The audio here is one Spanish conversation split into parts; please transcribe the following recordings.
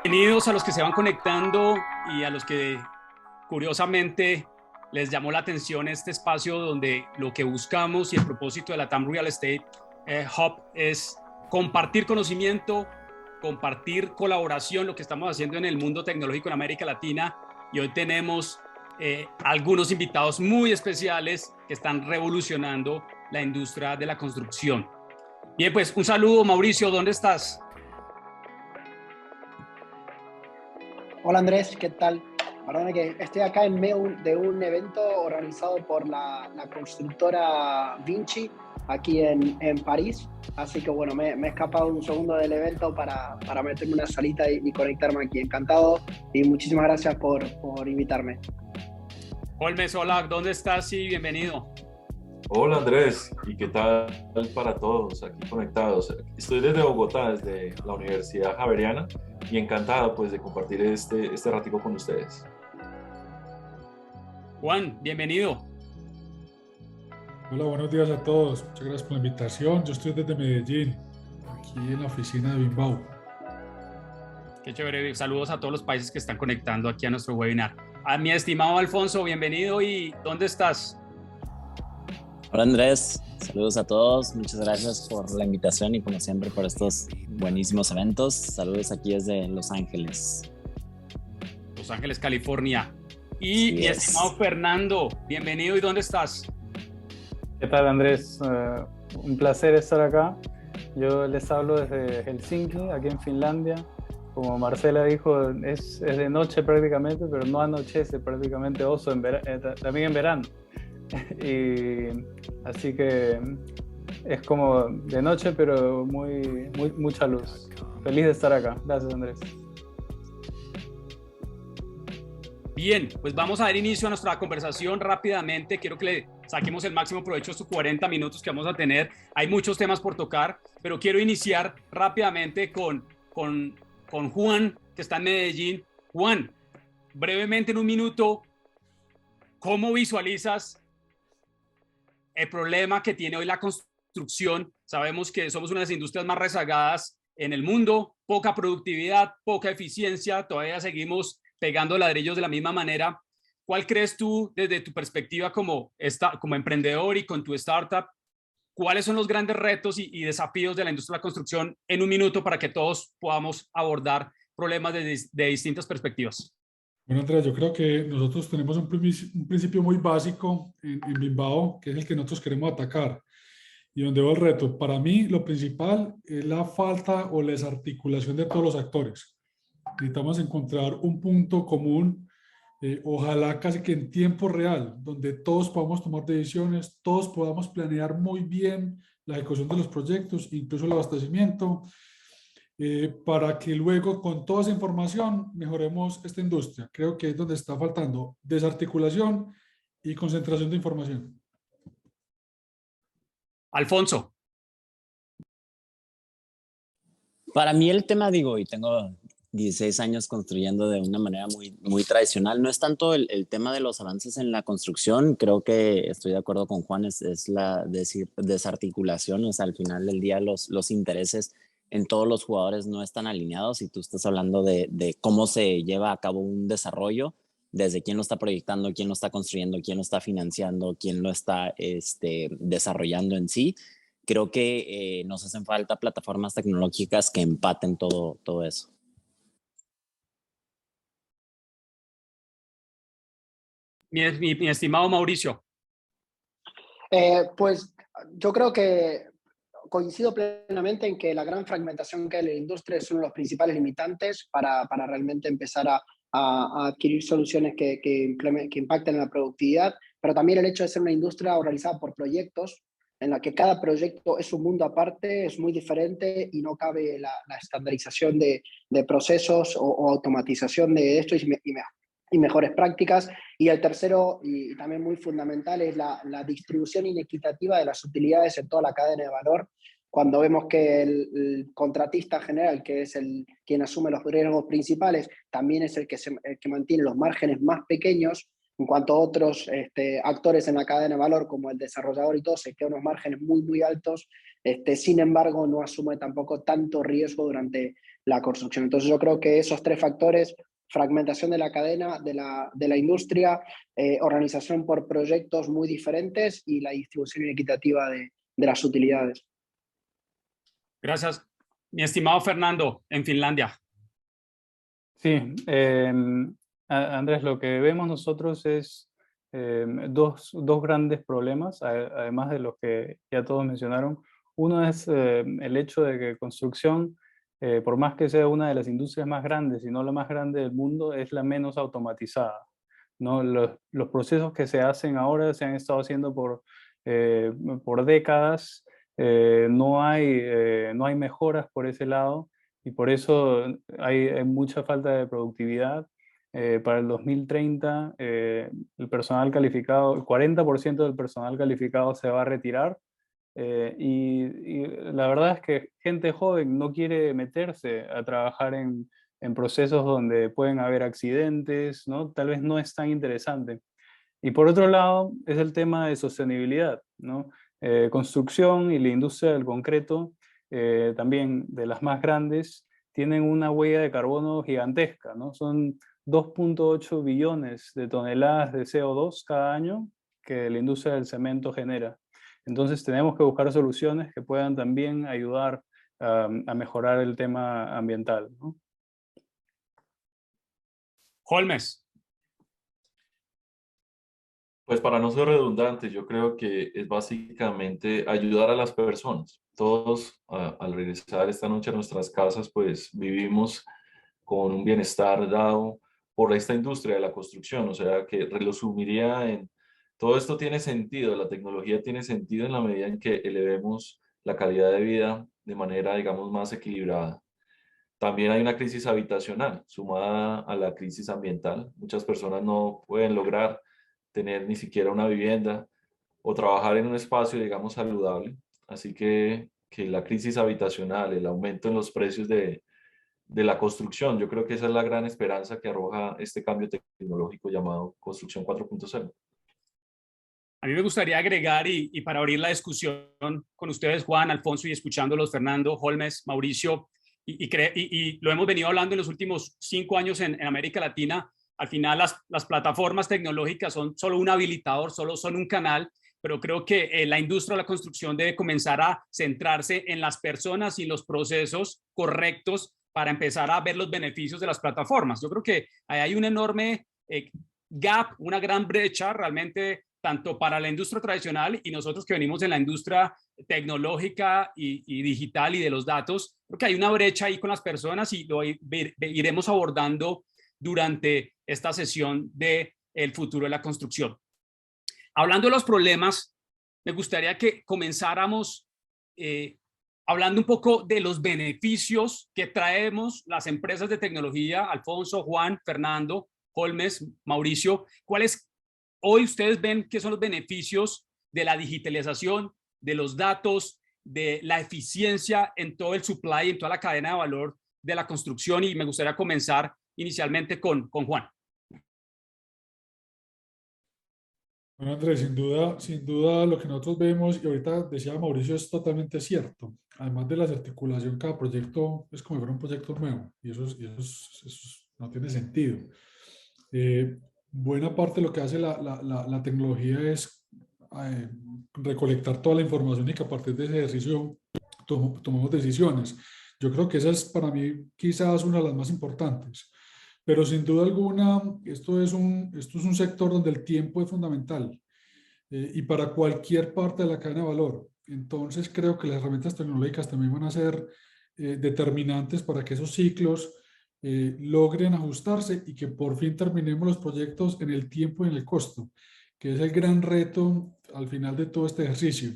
Bienvenidos a los que se van conectando y a los que curiosamente les llamó la atención este espacio donde lo que buscamos y el propósito de la TAM Real Estate Hub es compartir conocimiento, compartir colaboración, lo que estamos haciendo en el mundo tecnológico en América Latina. Y hoy tenemos algunos invitados muy especiales que están revolucionando la industria de la construcción. Bien, pues un saludo, Mauricio, ¿dónde estás? Hola Andrés, ¿qué tal? Perdona que estoy acá en medio de un evento organizado por la constructora Vinci aquí en París. Así que bueno, me he escapado un segundo del evento para meterme una salita y conectarme aquí. Encantado y muchísimas gracias por invitarme. Holmes, hola, ¿dónde estás? Y bienvenido. Hola Andrés, ¿y qué tal para todos aquí conectados? Estoy desde Bogotá, desde la Universidad Javeriana y encantado pues de compartir este ratico con ustedes. Juan, bienvenido. Hola, buenos días a todos. Muchas gracias por la invitación. Yo estoy desde Medellín, aquí en la oficina de Bilbao. Qué chévere. Saludos a todos los países que están conectando aquí a nuestro webinar. A mi estimado Alfonso, bienvenido. ¿Y dónde estás? Hola Andrés, saludos a todos, muchas gracias por la invitación y como siempre por estos buenísimos eventos. Saludos aquí desde Los Ángeles. Los Ángeles, California. Y mi estimado Fernando, bienvenido. ¿Y dónde estás? ¿Qué tal Andrés? Un placer estar acá. Yo les hablo desde Helsinki, aquí en Finlandia. Como Marcela dijo, es de noche prácticamente, pero no anochece prácticamente oso también en verano. Y así que es como de noche, pero mucha luz. Feliz de estar acá. Gracias, Andrés. Bien, pues vamos a dar inicio a nuestra conversación rápidamente. Quiero que le saquemos el máximo provecho a estos 40 minutos que vamos a tener. Hay muchos temas por tocar, pero quiero iniciar rápidamente con Juan, que está en Medellín. Juan, brevemente en un minuto, ¿cómo visualizas el problema que tiene hoy la construcción? Sabemos que somos una de las industrias más rezagadas en el mundo, poca productividad, poca eficiencia, todavía seguimos pegando ladrillos de la misma manera. ¿Cuál crees tú desde tu perspectiva como emprendedor y con tu startup? ¿Cuáles son los grandes retos y desafíos de la industria de la construcción en un minuto para que todos podamos abordar problemas de distintas perspectivas? Bueno, Andrea, yo creo que nosotros tenemos un principio muy básico en Bilbao, que es el que nosotros queremos atacar y donde va el reto. Para mí, lo principal es la falta o la desarticulación de todos los actores. Necesitamos encontrar un punto común, ojalá casi que en tiempo real, donde todos podamos tomar decisiones, todos podamos planear muy bien la ejecución de los proyectos, incluso el abastecimiento, para que luego con toda esa información mejoremos esta industria. Creo que es donde está faltando desarticulación y concentración de información. Alfonso. Para mí el tema, digo, y tengo 16 años construyendo de una manera muy tradicional, no es tanto el tema de los avances en la construcción, creo que estoy de acuerdo con Juan, es la desarticulación, o sea, al final del día los intereses en todos los jugadores no están alineados y tú estás hablando de cómo se lleva a cabo un desarrollo, desde quién lo está proyectando, quién lo está construyendo, quién lo está financiando, quién lo está desarrollando en sí. Creo que nos hacen falta plataformas tecnológicas que empaten todo eso. Mi estimado Mauricio. Pues yo creo que coincido plenamente en que la gran fragmentación que hay en la industria es uno de los principales limitantes para realmente empezar a adquirir soluciones que impacten en la productividad, pero también el hecho de ser una industria organizada por proyectos, en la que cada proyecto es un mundo aparte, es muy diferente y no cabe la estandarización de procesos o automatización de esto y mejores prácticas. Y el tercero, y también muy fundamental, es la distribución inequitativa de las utilidades en toda la cadena de valor. Cuando vemos que el contratista general, que es quien asume los riesgos principales, también es el que mantiene los márgenes más pequeños, en cuanto a otros actores en la cadena de valor, como el desarrollador y todo, se queda unos márgenes muy, muy altos. Sin embargo, no asume tampoco tanto riesgo durante la construcción. Entonces yo creo que esos tres factores, fragmentación de la cadena, de la industria, organización por proyectos muy diferentes y la distribución inequitativa de las utilidades. Gracias. Mi estimado Fernando, en Finlandia. Sí, Andrés, lo que vemos nosotros es dos grandes problemas, además de los que ya todos mencionaron. Uno es el hecho de que construcción, por más que sea una de las industrias más grandes, y no la más grande del mundo, es la menos automatizada, ¿no? Los procesos que se hacen ahora se han estado haciendo por décadas. No hay mejoras por ese lado y por eso hay mucha falta de productividad. Para el 2030, el personal calificado, el 40% del personal calificado se va a retirar. Y la verdad es que gente joven no quiere meterse a trabajar en procesos donde pueden haber accidentes, ¿no? Tal vez no es tan interesante. Y por otro lado, es el tema de sostenibilidad, ¿no? Construcción y la industria del concreto, también de las más grandes, tienen una huella de carbono gigantesca, ¿no? Son 2.8 billones de toneladas de CO2 cada año que la industria del cemento genera. Entonces tenemos que buscar soluciones que puedan también ayudar a mejorar el tema ambiental, ¿no? Holmes. Pues para no ser redundante, yo creo que es básicamente ayudar a las personas. Todos al regresar esta noche a nuestras casas, pues vivimos con un bienestar dado por esta industria de la construcción. O sea, que lo sumiría en, todo esto tiene sentido, la tecnología tiene sentido en la medida en que elevemos la calidad de vida de manera, digamos, más equilibrada. También hay una crisis habitacional sumada a la crisis ambiental. Muchas personas no pueden lograr tener ni siquiera una vivienda o trabajar en un espacio, digamos, saludable. Así que la crisis habitacional, el aumento en los precios de la construcción, yo creo que esa es la gran esperanza que arroja este cambio tecnológico llamado Construcción 4.0. A mí me gustaría agregar, y para abrir la discusión con ustedes, Juan, Alfonso, y escuchándolos, Fernando, Holmes, Mauricio, y lo hemos venido hablando en los últimos 5 años en América Latina. Al final las plataformas tecnológicas son solo un habilitador, solo son un canal, pero creo que la industria de la construcción debe comenzar a centrarse en las personas y los procesos correctos para empezar a ver los beneficios de las plataformas. Yo creo que hay un enorme gap, una gran brecha realmente, tanto para la industria tradicional y nosotros que venimos en la industria tecnológica y digital y de los datos. Creo que hay una brecha ahí con las personas y lo iremos abordando durante esta sesión de el futuro de la construcción. Hablando de los problemas, me gustaría que comenzáramos hablando un poco de los beneficios que traemos las empresas de tecnología. Alfonso, Juan, Fernando, Holmes, Mauricio, ¿cuáles hoy ustedes ven que son los beneficios de la digitalización, de los datos, de la eficiencia en todo el supply, en toda la cadena de valor de la construcción? Y me gustaría comenzar inicialmente con Juan. Bueno, Andrés, sin duda lo que nosotros vemos, y ahorita decía Mauricio, es totalmente cierto. Además de la articulación, cada proyecto es como si fuera un proyecto nuevo, y eso no tiene sentido. Buena parte de lo que hace la tecnología es recolectar toda la información y que a partir de ese ejercicio tomemos decisiones. Yo creo que esa es para mí quizás una de las más importantes. Pero sin duda alguna, esto es un sector donde el tiempo es fundamental y para cualquier parte de la cadena de valor. Entonces creo que las herramientas tecnológicas también van a ser determinantes para que esos ciclos logren ajustarse y que por fin terminemos los proyectos en el tiempo y en el costo, que es el gran reto al final de todo este ejercicio.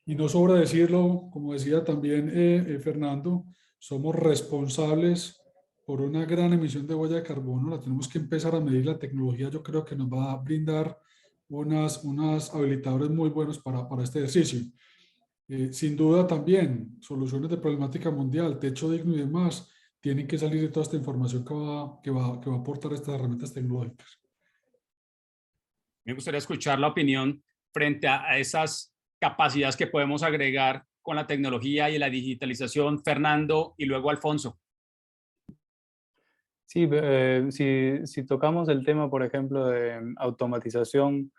Y no sobra decirlo, como decía también Fernando, somos responsables por una gran emisión de huella de carbono. La tenemos que empezar a medir. La tecnología yo creo que nos va a brindar unas habilitadores muy buenos para este ejercicio. Sin duda también, soluciones de problemática mundial, techo digno y demás, tienen que salir de toda esta información que va a aportar estas herramientas tecnológicas. Me gustaría escuchar la opinión frente a esas capacidades que podemos agregar con la tecnología y la digitalización. Fernando y luego Alfonso. Sí, si tocamos el tema, por ejemplo, de automatización,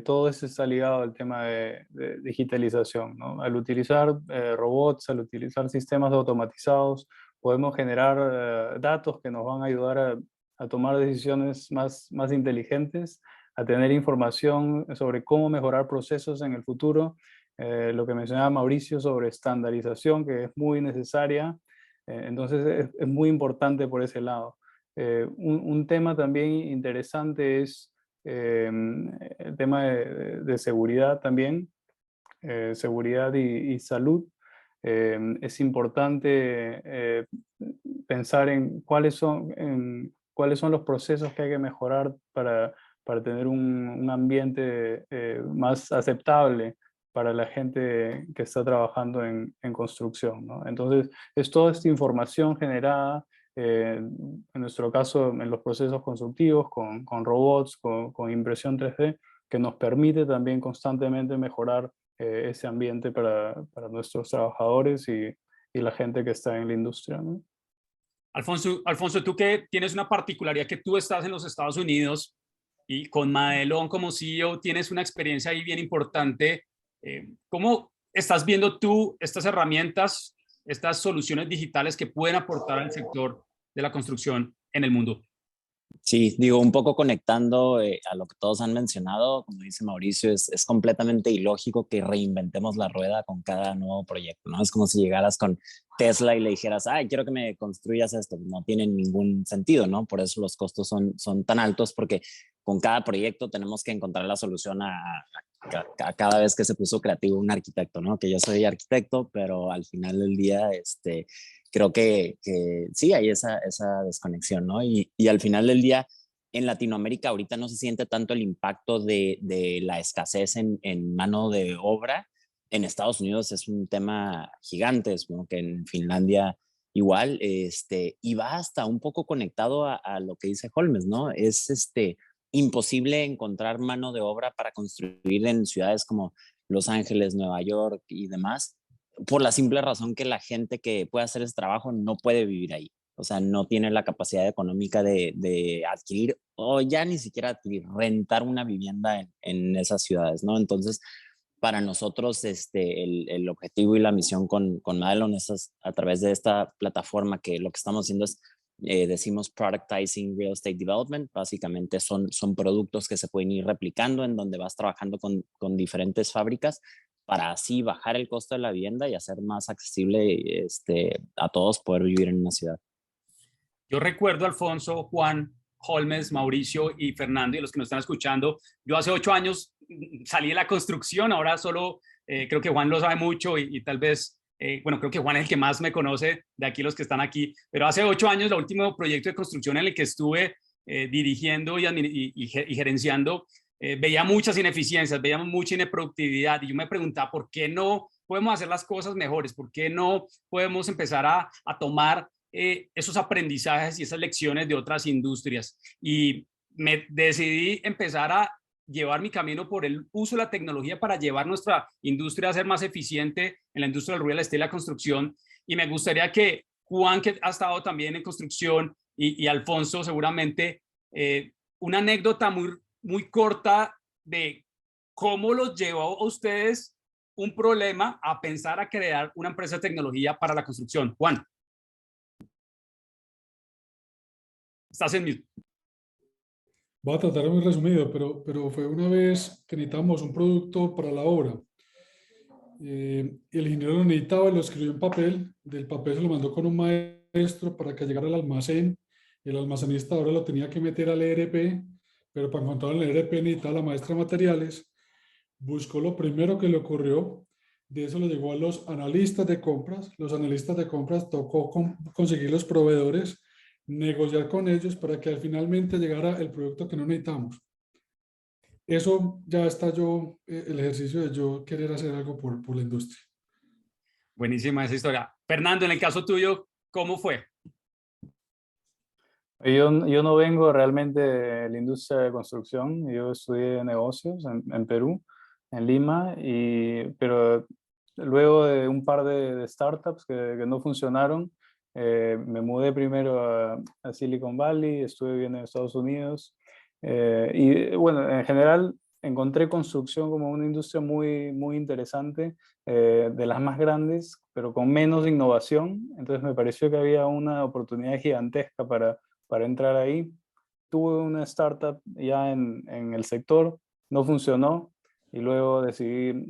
todo eso está ligado al tema de digitalización, ¿no? Al utilizar robots, al utilizar sistemas automatizados, podemos generar datos que nos van a ayudar a tomar decisiones más inteligentes, a tener información sobre cómo mejorar procesos en el futuro. Lo que mencionaba Mauricio sobre estandarización, que es muy necesaria. Entonces es muy importante por ese lado. Un tema también interesante es el tema de seguridad también, seguridad y salud. Es importante pensar en cuáles son los procesos que hay que mejorar para tener un ambiente más aceptable para la gente que está trabajando en construcción, ¿no? Entonces, es toda esta información generada, en nuestro caso, en los procesos constructivos, con robots, con impresión 3D, que nos permite también constantemente mejorar ese ambiente para nuestros trabajadores y la gente que está en la industria, ¿no? Alfonso, tú que tienes una particularidad que tú estás en los Estados Unidos y con Madelón como CEO tienes una experiencia ahí bien importante. ¿Cómo estás viendo tú estas herramientas, estas soluciones digitales que pueden aportar al sector de la construcción en el mundo? Sí, digo, un poco conectando a lo que todos han mencionado, como dice Mauricio, es completamente ilógico que reinventemos la rueda con cada nuevo proyecto, ¿no? Es como si llegaras con Tesla y le dijeras, ay, quiero que me construyas esto. No tiene ningún sentido, ¿no? Por eso los costos son tan altos, porque con cada proyecto tenemos que encontrar la solución a cada vez que se puso creativo un arquitecto, ¿no? Que yo soy arquitecto, pero al final del día, creo que sí hay esa desconexión, ¿no? Y al final del día, en Latinoamérica ahorita no se siente tanto el impacto de la escasez en mano de obra. En Estados Unidos es un tema gigante, es como que en Finlandia igual, y va hasta un poco conectado a lo que dice Holmes, ¿no? Es imposible encontrar mano de obra para construir en ciudades como Los Ángeles, Nueva York y demás, por la simple razón que la gente que puede hacer ese trabajo no puede vivir ahí. O sea, no tiene la capacidad económica de adquirir o ya ni siquiera adquirir, rentar una vivienda en esas ciudades, ¿no? Entonces, para nosotros, el objetivo y la misión con Madelon es a través de esta plataforma que lo que estamos haciendo es, decimos productizing real estate development. Básicamente son productos que se pueden ir replicando en donde vas trabajando con diferentes fábricas para así bajar el costo de la vivienda y hacer más accesible a todos poder vivir en una ciudad. Yo recuerdo, Alfonso, Juan, Holmes, Mauricio y Fernando y los que nos están escuchando, yo hace 8 años salí de la construcción, ahora solo creo que Juan lo sabe mucho y tal vez, bueno, creo que Juan es el que más me conoce de aquí los que están aquí, pero hace 8 años el último proyecto de construcción en el que estuve dirigiendo y gerenciando, veía muchas ineficiencias, veíamos mucha inproductividad y yo me preguntaba por qué no podemos hacer las cosas mejores, por qué no podemos empezar a tomar esos aprendizajes y esas lecciones de otras industrias. Y me decidí empezar a llevar mi camino por el uso de la tecnología para llevar nuestra industria a ser más eficiente en la industria del real estate y la construcción. Y me gustaría que Juan, que ha estado también en construcción, y Alfonso seguramente, una anécdota muy corta de cómo los llevó a ustedes un problema a pensar a crear una empresa de tecnología para la construcción. Juan. Estás en mute. Voy a tratar muy resumido, pero fue una vez que necesitábamos un producto para la obra. El ingeniero lo necesitaba, lo escribió en papel, del papel se lo mandó con un maestro para que llegara al almacén. El almacenista ahora lo tenía que meter al ERP, pero para encontrar el ERP necesitaba la maestra de materiales. Buscó lo primero que le ocurrió, de eso le llegó a los analistas de compras. Los analistas de compras tocó conseguir los proveedores, negociar con ellos para que finalmente llegara el producto que no necesitamos. Eso ya está el ejercicio de yo querer hacer algo por la industria. Buenísima esa historia. Fernando, en el caso tuyo, ¿cómo fue? Yo no vengo realmente de la industria de construcción, yo estudié negocios en Perú, en Lima, pero luego de un par de startups que no funcionaron, me mudé primero a Silicon Valley, estuve viviendo en Estados Unidos, y bueno, en general encontré construcción como una industria muy interesante, de las más grandes, pero con menos innovación. Entonces me pareció que había una oportunidad gigantesca para entrar ahí. Tuve una startup ya en el sector, no funcionó, y luego decidí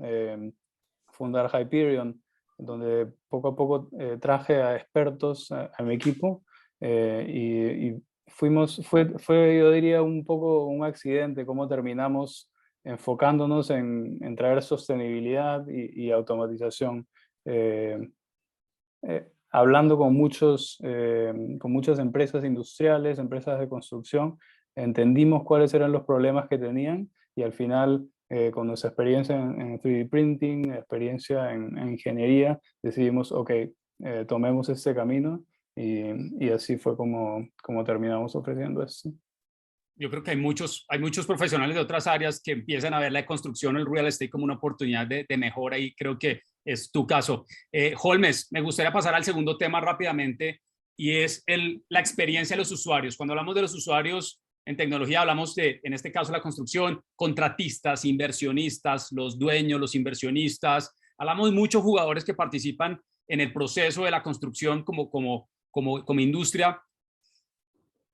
fundar Hyperion, donde poco a poco traje a expertos a mi equipo, y fue, yo diría, un poco un accidente cómo terminamos enfocándonos en traer sostenibilidad y automatización. Eh, Hablando con muchas empresas industriales, empresas de construcción, entendimos cuáles eran los problemas que tenían, y al final, con nuestra experiencia en 3D printing, experiencia en ingeniería, decidimos, ok, tomemos este camino, y así fue como terminamos ofreciendo esto. Yo creo que hay muchos profesionales de otras áreas que empiezan a ver la construcción, el real estate como una oportunidad de mejora, y creo que es tu caso. Holmes, me gustaría pasar al segundo tema rápidamente, y es la experiencia de los usuarios. Cuando hablamos de los usuarios en tecnología, hablamos de, en este caso, la construcción, contratistas, inversionistas, los dueños, los inversionistas. Hablamos de muchos jugadores que participan en el proceso de la construcción como industria.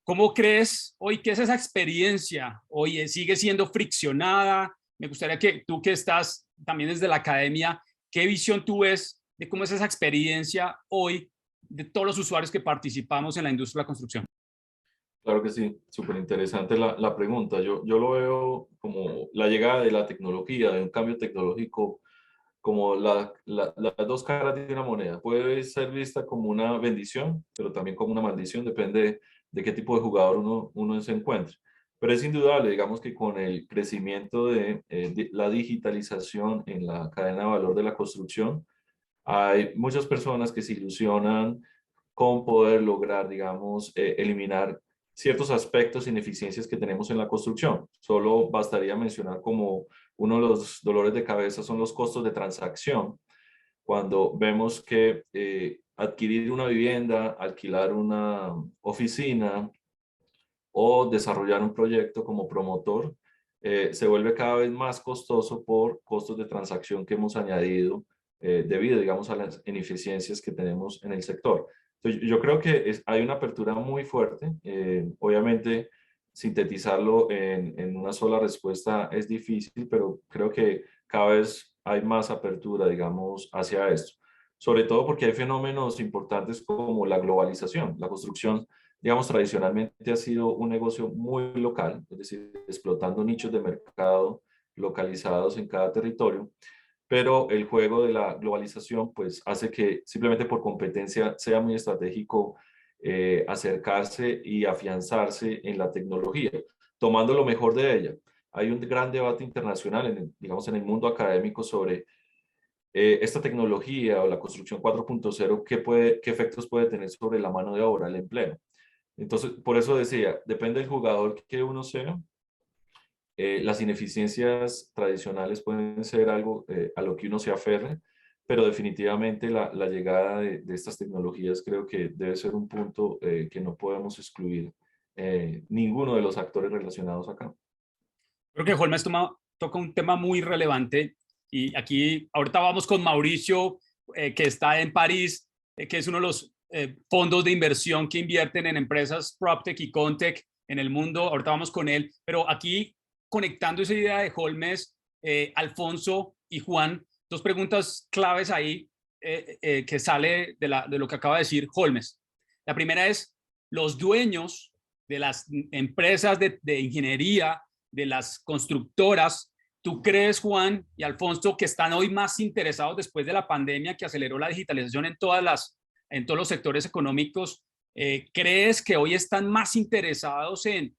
¿Cómo crees hoy que es esa experiencia? Hoy sigue siendo friccionada. Me gustaría que tú, que estás también desde la academia, ¿qué visión tú ves de cómo es esa experiencia hoy de todos los usuarios que participamos en la industria de la construcción? Claro que sí, súper interesante la pregunta. Yo lo veo como la llegada de la tecnología, de un cambio tecnológico, como las dos caras de una moneda. Puede ser vista como una bendición, pero también como una maldición, depende de qué tipo de jugador uno se encuentre. Pero es indudable, digamos que con el crecimiento de la digitalización en la cadena de valor de la construcción, hay muchas personas que se ilusionan con poder lograr, digamos, eliminar ciertos aspectos, ineficiencias que tenemos en la construcción. Solo bastaría mencionar como uno de los dolores de cabeza son los costos de transacción. Cuando vemos que adquirir una vivienda, alquilar una oficina o desarrollar un proyecto como promotor se vuelve cada vez más costoso por costos de transacción que hemos añadido debido, digamos, a las ineficiencias que tenemos en el sector. Entonces, yo creo que hay una apertura muy fuerte. Obviamente, sintetizarlo en una sola respuesta es difícil, pero creo que cada vez hay más apertura, digamos, hacia esto. Sobre todo porque hay fenómenos importantes como la globalización. La construcción, digamos, tradicionalmente ha sido un negocio muy local, es decir, explotando nichos de mercado localizados en cada territorio, pero el juego de la globalización pues hace que simplemente por competencia sea muy estratégico acercarse y afianzarse en la tecnología, tomando lo mejor de ella. Hay un gran debate internacional, digamos, en el mundo académico sobre esta tecnología o la construcción 4.0, qué efectos puede tener sobre la mano de obra, el empleo. Entonces, por eso decía, depende del jugador que uno sea. Las ineficiencias tradicionales pueden ser algo a lo que uno se aferre, pero definitivamente la llegada de estas tecnologías creo que debe ser un punto que no podemos excluir ninguno de los actores relacionados acá. Creo que Holmes toca un tema muy relevante, y aquí ahorita vamos con Mauricio, que está en París, que es uno de los fondos de inversión que invierten en empresas PropTech y ConTech en el mundo. Ahorita vamos con él, pero aquí conectando esa idea de Holmes, Alfonso y Juan, dos preguntas claves ahí que sale de lo que acaba de decir Holmes. La primera es, los dueños de las empresas de ingeniería, de las constructoras, ¿tú crees, Juan y Alfonso, que están hoy más interesados después de la pandemia que aceleró la digitalización en todos los sectores económicos? ¿Crees que hoy están más interesados en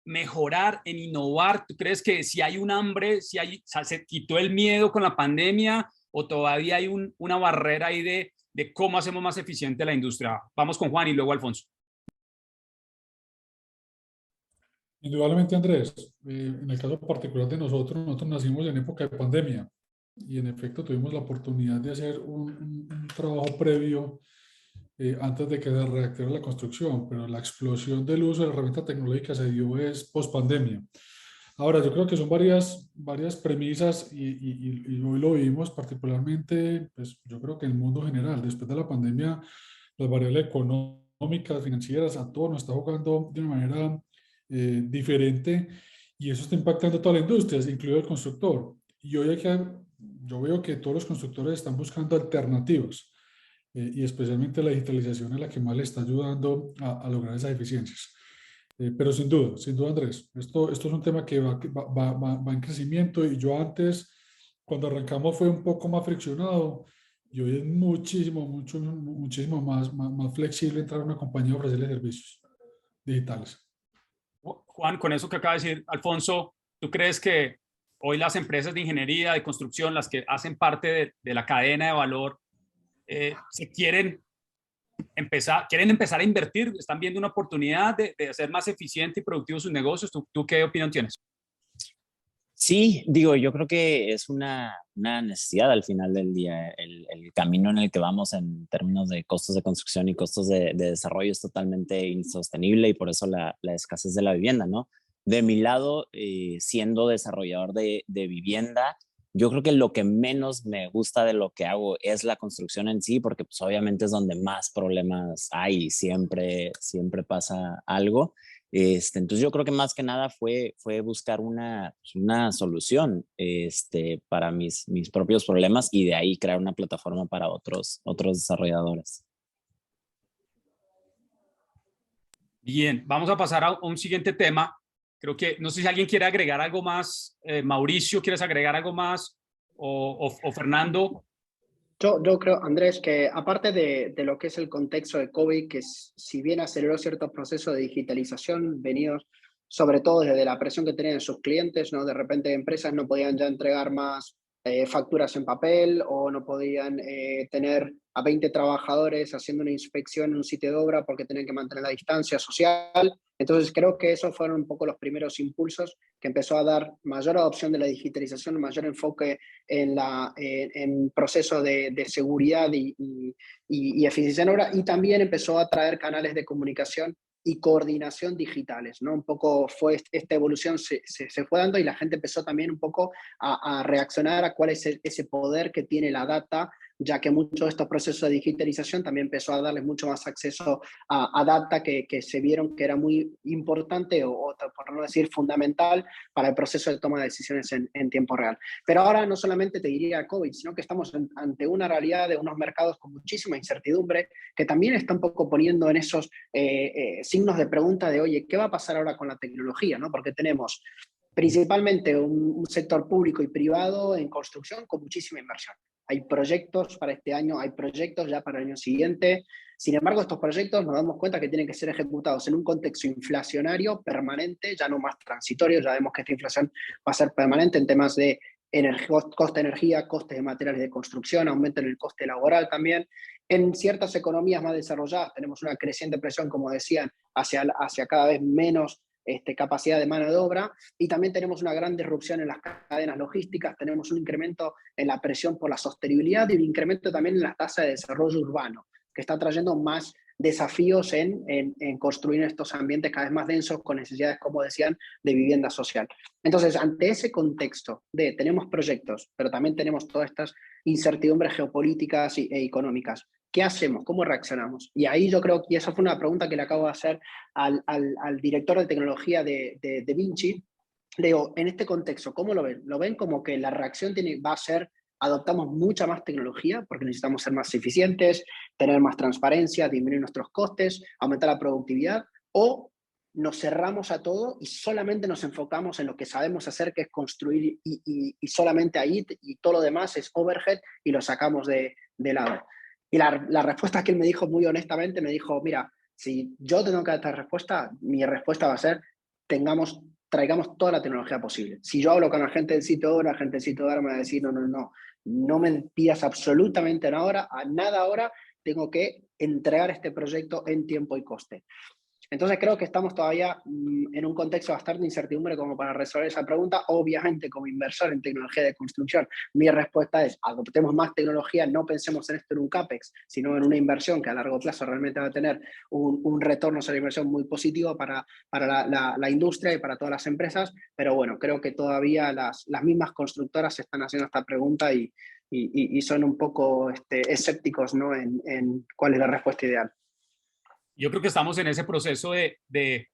mejorar, en innovar? ¿Tú crees que si hay un hambre, se quitó el miedo con la pandemia, o todavía hay una barrera ahí de cómo hacemos más eficiente la industria? Vamos con Juan y luego Alfonso. Indudablemente, Andrés, en el caso particular de nosotros nacimos en época de pandemia y en efecto tuvimos la oportunidad de hacer un trabajo previo antes de que se reactivara la construcción, pero la explosión del uso de la herramienta tecnológica se dio es post pandemia. Ahora, yo creo que son varias premisas y hoy lo vimos particularmente, pues yo creo que en el mundo general, después de la pandemia, las variables económicas, financieras, a todos nos está jugando de una manera diferente y eso está impactando a toda la industria, incluido el constructor. Y hoy yo veo que todos los constructores están buscando alternativas y especialmente la digitalización es la que más le está ayudando a lograr esas eficiencias. Pero sin duda, Andrés, esto es un tema que va en crecimiento y yo antes, cuando arrancamos, fue un poco más friccionado y hoy es muchísimo más flexible entrar a una compañía a ofrecerle servicios digitales. Juan, con eso que acaba de decir Alfonso, ¿tú crees que hoy las empresas de ingeniería, de construcción, las que hacen parte de la cadena de valor, quieren empezar a invertir, están viendo una oportunidad de hacer más eficiente y productivo sus negocios? ¿Tú qué opinión tienes? Sí, digo, yo creo que es una necesidad al final del día. El camino en el que vamos en términos de costos de construcción y costos de desarrollo es totalmente insostenible y por eso la escasez de la vivienda, ¿no? De mi lado, siendo desarrollador de vivienda, yo creo que lo que menos me gusta de lo que hago es la construcción en sí, porque pues obviamente es donde más problemas hay y siempre pasa algo. Entonces yo creo que más que nada fue buscar una solución para mis propios problemas y de ahí crear una plataforma para otros desarrolladores. Bien, vamos a pasar a un siguiente tema. Creo que, no sé si alguien quiere agregar algo más. Mauricio, ¿quieres agregar algo más? O Fernando. Yo creo, Andrés, que aparte de lo que es el contexto de COVID, que si bien aceleró ciertos procesos de digitalización venidos sobre todo desde la presión que tenían sus clientes, ¿no? De repente empresas no podían ya entregar más facturas en papel o no podían tener a 20 trabajadores haciendo una inspección en un sitio de obra porque tenían que mantener la distancia social. Entonces creo que esos fueron un poco los primeros impulsos que empezó a dar mayor adopción de la digitalización, mayor enfoque en procesos de seguridad y eficiencia en obra, y también empezó a traer canales de comunicación y coordinación digitales, ¿no? Un poco fue esta evolución se fue dando y la gente empezó también un poco a reaccionar a cuál es ese poder que tiene la data, ya que muchos de estos procesos de digitalización también empezó a darles mucho más acceso a data que se vieron que era muy importante o por no decir fundamental para el proceso de toma de decisiones en tiempo real. Pero ahora no solamente te diría COVID, sino que estamos ante una realidad de unos mercados con muchísima incertidumbre que también está un poco poniendo en esos signos de pregunta de, oye, ¿qué va a pasar ahora con la tecnología? ¿No? Porque tenemos principalmente un sector público y privado en construcción con muchísima inversión. Hay proyectos para este año, hay proyectos ya para el año siguiente. Sin embargo, estos proyectos nos damos cuenta que tienen que ser ejecutados en un contexto inflacionario permanente, ya no más transitorio. Ya vemos que esta inflación va a ser permanente en temas de coste de energía, costes de materiales de construcción, aumento en el coste laboral también. En ciertas economías más desarrolladas tenemos una creciente presión, como decían, hacia cada vez menos capacidad de mano de obra, y también tenemos una gran disrupción en las cadenas logísticas, tenemos un incremento en la presión por la sostenibilidad y un incremento también en las tasas de desarrollo urbano, que está trayendo más desafíos en construir estos ambientes cada vez más densos con necesidades, como decían, de vivienda social. Entonces, ante ese contexto de tenemos proyectos, pero también tenemos todas estas incertidumbres geopolíticas e económicas, ¿qué hacemos? ¿Cómo reaccionamos? Y ahí yo creo que esa fue una pregunta que le acabo de hacer al director de tecnología de Vinci. Le digo, en este contexto, ¿cómo lo ven? ¿Lo ven como que la reacción va a ser adoptamos mucha más tecnología porque necesitamos ser más eficientes, tener más transparencia, disminuir nuestros costes, aumentar la productividad, o nos cerramos a todo y solamente nos enfocamos en lo que sabemos hacer, que es construir y solamente ahí, y todo lo demás es overhead y lo sacamos de lado? Y la respuesta que él me dijo muy honestamente, me dijo, mira, si yo tengo que dar esta respuesta, mi respuesta va a ser, traigamos toda la tecnología posible. Si yo hablo con la gente del sitio de obra, la gente del sitio de obra me va a decir, no me pidas absolutamente nada ahora, tengo que entregar este proyecto en tiempo y coste. Entonces creo que estamos todavía en un contexto bastante de incertidumbre como para resolver esa pregunta. Obviamente, como inversor en tecnología de construcción, mi respuesta es adoptemos más tecnología, no pensemos en esto en un CAPEX, sino en una inversión que a largo plazo realmente va a tener un retorno sobre inversión muy positivo para la industria y para todas las empresas. Pero bueno, creo que todavía las mismas constructoras se están haciendo esta pregunta y son un poco escépticos, ¿no? en cuál es la respuesta ideal. Yo creo que estamos en ese proceso de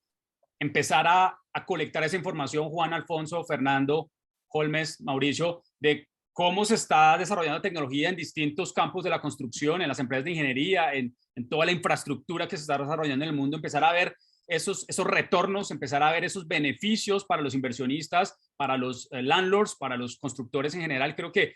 empezar a colectar esa información, Juan, Alfonso, Fernando, Holmes, Mauricio, de cómo se está desarrollando tecnología en distintos campos de la construcción, en las empresas de ingeniería, en toda la infraestructura que se está desarrollando en el mundo, empezar a ver esos retornos, empezar a ver esos beneficios para los inversionistas, para los landlords, para los constructores en general. Creo que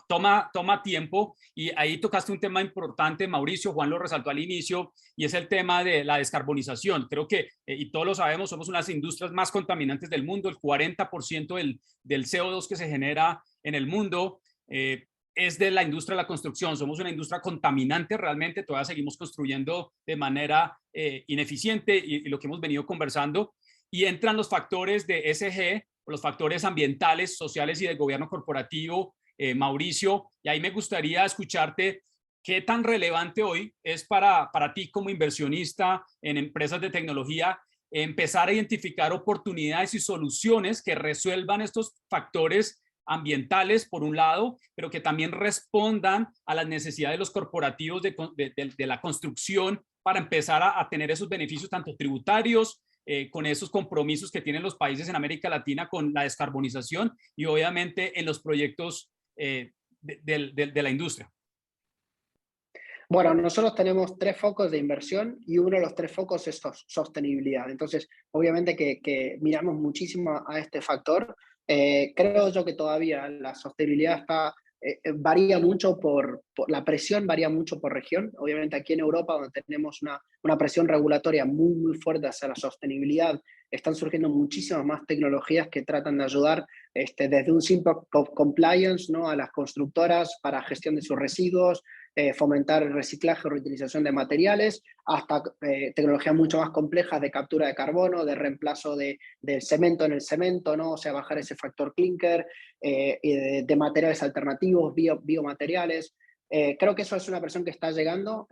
toma tiempo, y ahí tocaste un tema importante, Mauricio, Juan lo resaltó al inicio, y es el tema de la descarbonización. Creo que, y todos lo sabemos, somos una de las industrias más contaminantes del mundo. El 40% del CO2 que se genera en el mundo es de la industria de la construcción. Somos una industria contaminante realmente, todavía seguimos construyendo de manera ineficiente, y lo que hemos venido conversando, y entran los factores de ESG, los factores ambientales, sociales y de gobierno corporativo, Mauricio, y ahí me gustaría escucharte qué tan relevante hoy es para ti como inversionista en empresas de tecnología empezar a identificar oportunidades y soluciones que resuelvan estos factores ambientales, por un lado, pero que también respondan a las necesidades de los corporativos de la construcción para empezar a tener esos beneficios tanto tributarios, con esos compromisos que tienen los países en América Latina con la descarbonización, y obviamente en los proyectos de la industria. Bueno, nosotros tenemos 3 focos de inversión y uno de los 3 focos es sostenibilidad. Entonces, obviamente que miramos muchísimo a este factor. Creo yo que todavía la sostenibilidad varía mucho la presión varía mucho por región. Obviamente aquí en Europa, donde tenemos una presión regulatoria muy, muy fuerte hacia la sostenibilidad, están surgiendo muchísimas más tecnologías que tratan de ayudar desde un simple compliance, ¿no?, a las constructoras para gestión de sus residuos, fomentar el reciclaje o reutilización de materiales, hasta tecnologías mucho más complejas de captura de carbono, de reemplazo del cemento en el cemento, ¿no? O sea, bajar ese factor clinker, de materiales alternativos, biomateriales. Creo que eso es una presión que está llegando.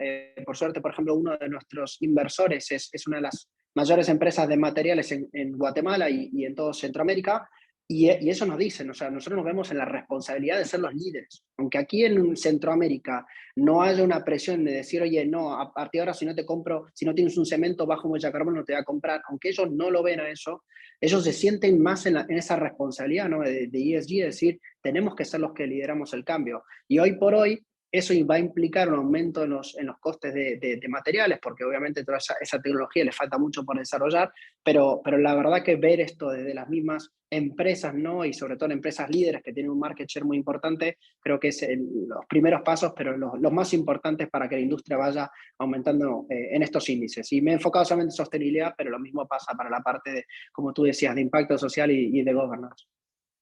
Por suerte, por ejemplo, uno de nuestros inversores es una de las mayores empresas de materiales en Guatemala y en todo Centroamérica. Y eso nos dicen, o sea, nosotros nos vemos en la responsabilidad de ser los líderes. Aunque aquí en Centroamérica no haya una presión de decir, oye, no, a partir de ahora si no tienes un cemento bajo huella de carbono no te va a comprar, aunque ellos no lo ven a eso, ellos se sienten más en esa responsabilidad, ¿no?, de ESG, es decir, tenemos que ser los que lideramos el cambio. Y hoy por hoy eso va a implicar un aumento en los costes de materiales, porque obviamente toda esa tecnología le falta mucho por desarrollar, pero la verdad que ver esto desde las mismas empresas, ¿no?, y sobre todo en empresas líderes que tienen un market share muy importante, creo que es los primeros pasos, pero los más importantes para que la industria vaya aumentando en estos índices. Y me he enfocado solamente en sostenibilidad, pero lo mismo pasa para la parte de, como tú decías, de impacto social y de governance.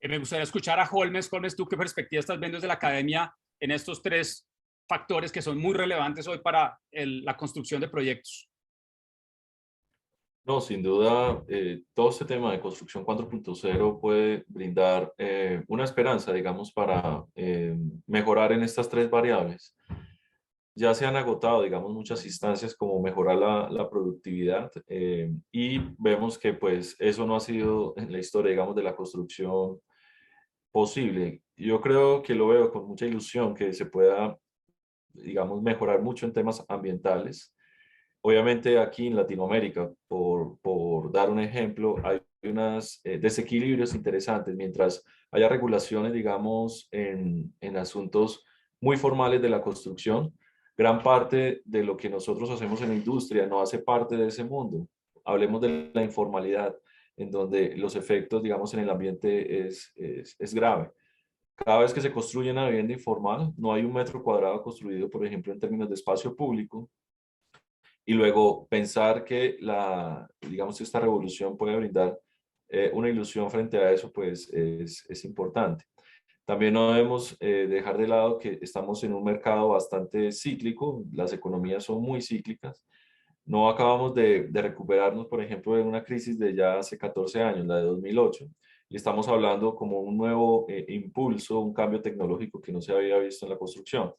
Me gustaría escuchar a Holmes. Holmes, ¿tú qué perspectiva estás viendo desde la academia en estos 3 factores que son muy relevantes hoy para la construcción de proyectos? No, sin duda, todo este tema de construcción 4.0 puede brindar una esperanza, digamos, para mejorar en estas 3 variables. Ya se han agotado, digamos, muchas instancias como mejorar la productividad, y vemos que pues eso no ha sido en la historia, digamos, de la construcción posible. Yo creo que lo veo con mucha ilusión que se pueda, digamos, mejorar mucho en temas ambientales. Obviamente aquí en Latinoamérica, por dar un ejemplo, hay unos desequilibrios interesantes. Mientras haya regulaciones, digamos, en asuntos muy formales de la construcción, gran parte de lo que nosotros hacemos en la industria no hace parte de ese mundo. Hablemos de la informalidad, en donde los efectos, digamos, en el ambiente es grave. Cada vez que se construye una vivienda informal, no hay un metro cuadrado construido, por ejemplo, en términos de espacio público. Y luego pensar que digamos, esta revolución puede brindar una ilusión frente a eso, pues es importante. También no debemos dejar de lado que estamos en un mercado bastante cíclico, las economías son muy cíclicas, No acabamos de recuperarnos, por ejemplo, de una crisis de ya hace 14 años, la de 2008, y estamos hablando como un nuevo impulso, un cambio tecnológico que no se había visto en la construcción.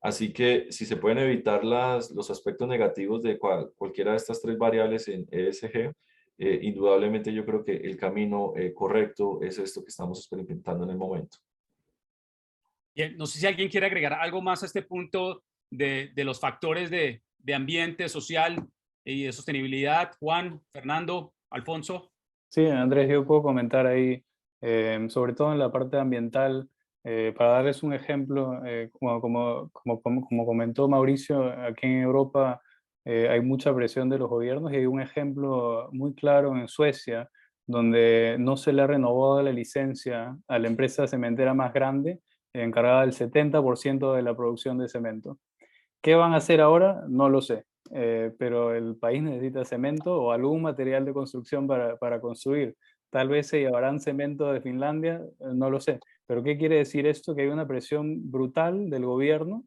Así que si se pueden evitar los aspectos negativos de cualquiera de estas tres variables en ESG, indudablemente yo creo que el camino correcto es esto que estamos experimentando en el momento. Bien, no sé si alguien quiere agregar algo más a este punto de los factores de ambiente, social y de sostenibilidad. Juan, Fernando, Alfonso. Sí, Andrés, yo puedo comentar ahí, sobre todo en la parte ambiental, para darles un ejemplo, como comentó Mauricio, aquí en Europa hay mucha presión de los gobiernos y hay un ejemplo muy claro en Suecia, donde no se le ha renovado la licencia a la empresa cementera más grande, encargada del 70% de la producción de cemento. ¿Qué van a hacer ahora? No lo sé, pero el país necesita cemento o algún material de construcción para construir. Tal vez se llevarán cemento de Finlandia, no lo sé. Pero ¿qué quiere decir esto? Que hay una presión brutal del gobierno.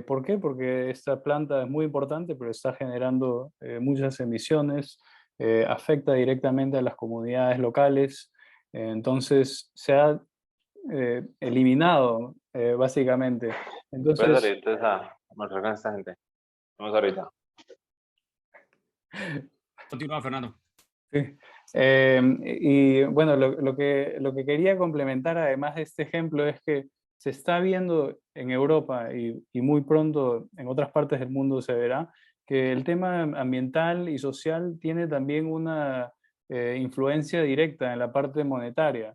¿Por qué? Porque esta planta es muy importante, pero está generando muchas emisiones, afecta directamente a las comunidades locales. Entonces se ha eliminado básicamente. Puedes Entonces, salir entonces a almorzar con esta gente. Vamos ahorita. Continúa, Fernando. sí. Y bueno, lo que quería complementar además de este ejemplo es que se está viendo en Europa y muy pronto en otras partes del mundo se verá que el tema ambiental y social tiene también una influencia directa en la parte monetaria,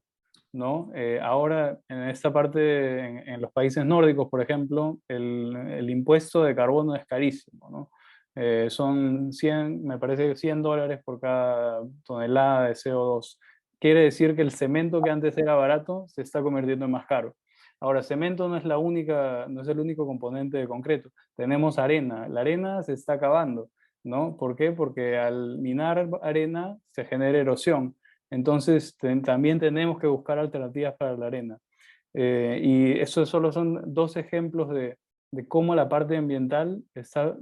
¿no? Ahora, en esta parte, en los países nórdicos, por ejemplo, el impuesto de carbono es carísimo, ¿no? Son 100, me parece, $100 por cada tonelada de CO2. Quiere decir que el cemento que antes era barato se está convirtiendo en más caro. Ahora, cemento no es no es el único componente de concreto. Tenemos arena. La arena se está acabando, ¿no? ¿Por qué? Porque al minar arena se genera erosión. Entonces, también tenemos que buscar alternativas para la arena. Y eso solo son dos ejemplos de cómo la parte ambiental está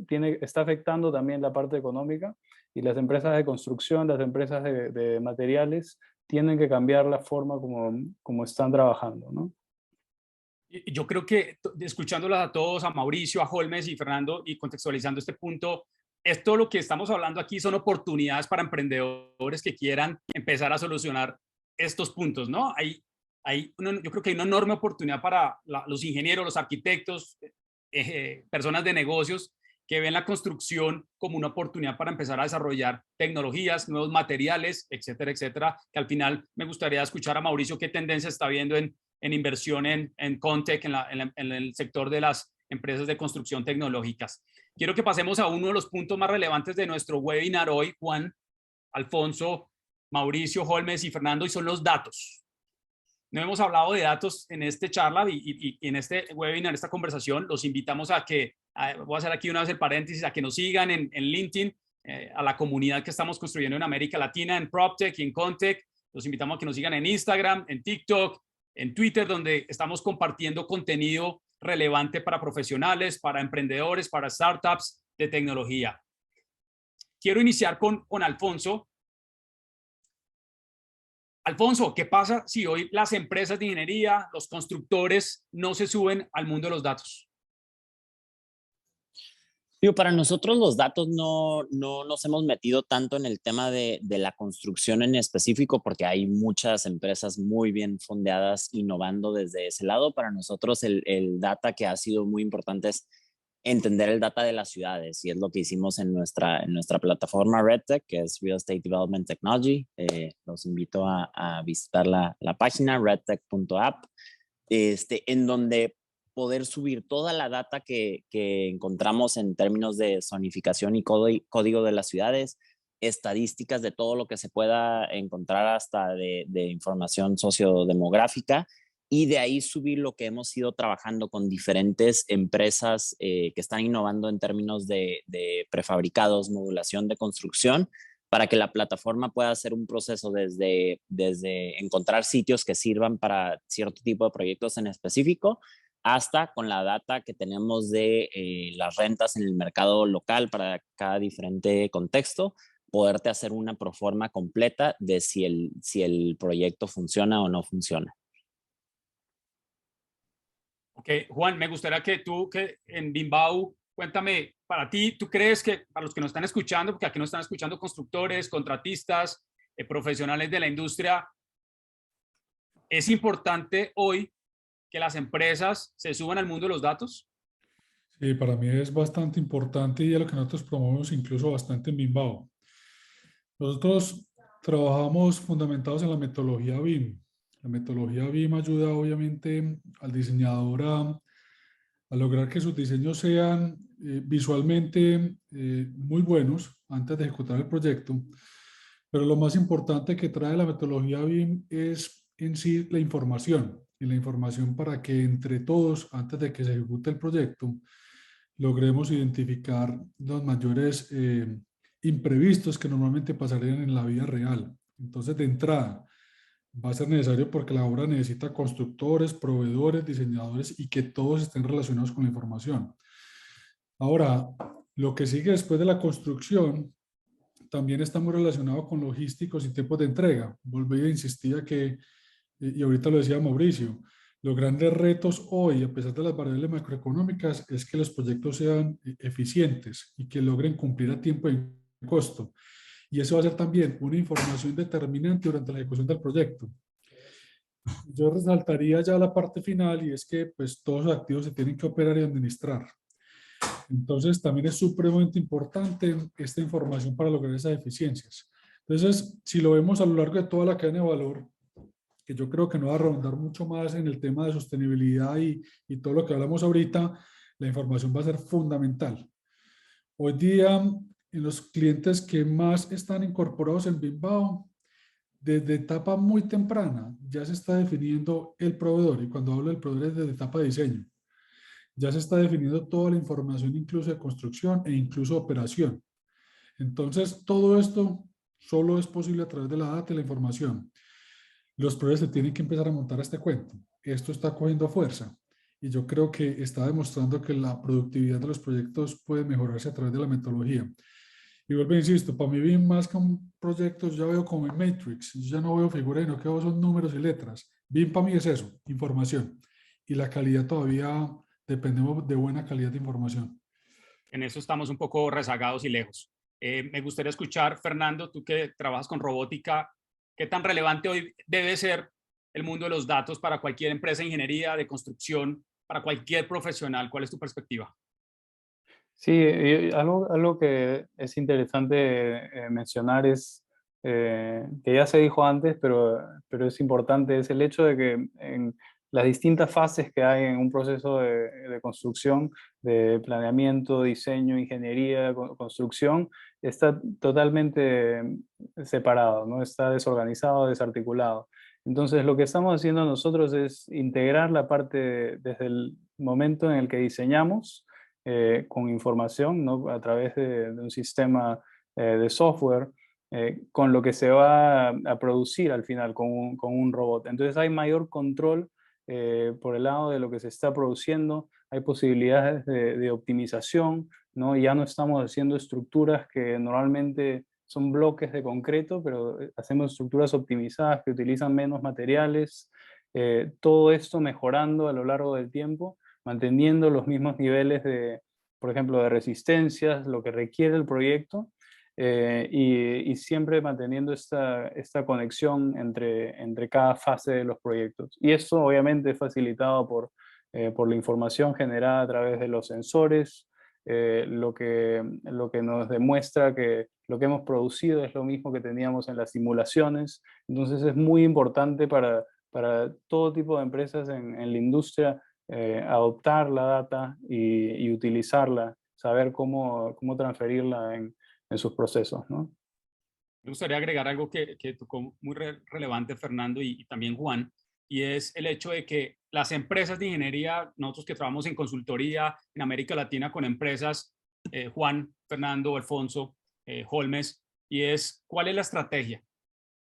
afectando también la parte económica y las empresas de construcción, las empresas de materiales tienen que cambiar la forma como están trabajando, ¿no? Yo creo que escuchándolos a todos, a Mauricio, a Holmes y Fernando, y contextualizando este punto, esto lo que estamos hablando aquí son oportunidades para emprendedores que quieran empezar a solucionar estos puntos, ¿no? Yo creo que hay una enorme oportunidad para los ingenieros, los arquitectos, personas de negocios que ven la construcción como una oportunidad para empezar a desarrollar tecnologías, nuevos materiales, etcétera, etcétera, que al final me gustaría escuchar a Mauricio qué tendencia está viendo en inversión en Contec, en el sector de las empresas de construcción tecnológicas. Quiero que pasemos a uno de los puntos más relevantes de nuestro webinar hoy, Juan, Alfonso, Mauricio, Holmes y Fernando, y son los datos. No hemos hablado de datos en esta charla y en este webinar, en esta conversación. Los invitamos voy a hacer aquí una vez el paréntesis, a que nos sigan en LinkedIn, a la comunidad que estamos construyendo en América Latina, en PropTech y en Contec. Los invitamos a que nos sigan en Instagram, en TikTok, en Twitter, donde estamos compartiendo contenido relevante para profesionales, para emprendedores, para startups de tecnología. Quiero iniciar con Alfonso. Alfonso, ¿qué pasa si hoy las empresas de ingeniería, los constructores, no se suben al mundo de los datos? Para nosotros los datos no nos hemos metido tanto en el tema de la construcción en específico porque hay muchas empresas muy bien fondeadas innovando desde ese lado. Para nosotros el data que ha sido muy importante es entender el data de las ciudades y es lo que hicimos en nuestra plataforma RedTech, que es Real Estate Development Technology. Los invito a visitar la página redtech.app, en donde poder subir toda la data que encontramos en términos de zonificación y código de las ciudades, estadísticas de todo lo que se pueda encontrar hasta de información sociodemográfica, y de ahí subir lo que hemos ido trabajando con diferentes empresas que están innovando en términos de prefabricados, modulación de construcción, para que la plataforma pueda hacer un proceso desde encontrar sitios que sirvan para cierto tipo de proyectos en específico, hasta con la data que tenemos de las rentas en el mercado local para cada diferente contexto, poderte hacer una proforma completa de si el proyecto funciona o no funciona. Ok, Juan, me gustaría que tú, que en Bimbau, cuéntame, para ti, ¿tú crees que, para los que nos están escuchando, porque aquí nos están escuchando constructores, contratistas, profesionales de la industria, es importante hoy que las empresas se suban al mundo de los datos? Sí, para mí es bastante importante y es lo que nosotros promovemos incluso bastante en Bimbao. Nosotros trabajamos fundamentados en la metodología BIM. La metodología BIM ayuda obviamente al diseñador a lograr que sus diseños sean visualmente muy buenos antes de ejecutar el proyecto. Pero lo más importante que trae la metodología BIM es en sí la información. Y la información para que entre todos, antes de que se ejecute el proyecto, logremos identificar los mayores imprevistos que normalmente pasarían en la vida real. Entonces, de entrada, va a ser necesario porque la obra necesita constructores, proveedores, diseñadores y que todos estén relacionados con la información. Ahora, lo que sigue después de la construcción también está muy relacionado con logísticos y tiempos de entrega. Volví a insistir a que, y ahorita lo decía Mauricio, los grandes retos hoy, a pesar de las variables macroeconómicas, es que los proyectos sean eficientes y que logren cumplir a tiempo y costo. Y eso va a ser también una información determinante durante la ejecución del proyecto. Yo resaltaría ya la parte final y es que pues todos los activos se tienen que operar y administrar. Entonces también es supremamente importante esta información para lograr esas eficiencias. Entonces, si lo vemos a lo largo de toda la cadena de valor, que yo creo que no va a redundar mucho más en el tema de sostenibilidad y todo lo que hablamos ahorita, la información va a ser fundamental. Hoy día, en los clientes que más están incorporados en Bimbao, desde etapa muy temprana ya se está definiendo el proveedor, y cuando hablo del proveedor es desde etapa de diseño. Ya se está definiendo toda la información, incluso de construcción e incluso operación. Entonces, todo esto solo es posible a través de la data y la información. Los proveedores se tienen que empezar a montar este cuento. Esto está cogiendo fuerza y yo creo que está demostrando que la productividad de los proyectos puede mejorarse a través de la metodología. Y vuelvo, insisto, para mí BIM más que un proyecto, yo ya veo como en Matrix, yo ya no veo figuras, sino que veo son números y letras. BIM para mí es eso, información. Y la calidad todavía dependemos de buena calidad de información. En eso estamos un poco rezagados y lejos. Me gustaría escuchar, Fernando, tú que trabajas con robótica, ¿qué tan relevante hoy debe ser el mundo de los datos para cualquier empresa de ingeniería, de construcción, para cualquier profesional? ¿Cuál es tu perspectiva? Sí, algo que es interesante mencionar es, que ya se dijo antes, pero es importante, es el hecho de que en las distintas fases que hay en un proceso de construcción, de planeamiento, diseño, ingeniería, construcción, está totalmente separado, ¿no? Está desorganizado, desarticulado. Entonces, lo que estamos haciendo nosotros es integrar la parte desde el momento en el que diseñamos, con información, ¿no? A través de un sistema de software, con lo que se va a producir al final con un robot. Entonces hay mayor control por el lado de lo que se está produciendo, hay posibilidades de optimización, ¿no? Ya no estamos haciendo estructuras que normalmente son bloques de concreto, pero hacemos estructuras optimizadas que utilizan menos materiales, todo esto mejorando a lo largo del tiempo, manteniendo los mismos niveles de, por ejemplo, de resistencias, lo que requiere el proyecto, y siempre manteniendo esta conexión entre cada fase de los proyectos. Y esto obviamente es facilitado por la información generada a través de los sensores, lo que nos demuestra que lo que hemos producido es lo mismo que teníamos en las simulaciones. Entonces es muy importante para todo tipo de empresas en la industria adoptar la data y utilizarla, saber cómo transferirla en sus procesos, ¿no? Me gustaría agregar algo que tocó muy relevante, Fernando, y también Juan, y es el hecho de que las empresas de ingeniería, nosotros que trabajamos en consultoría en América Latina con empresas, Juan, Fernando, Alfonso, Holmes, y es ¿cuál es la estrategia?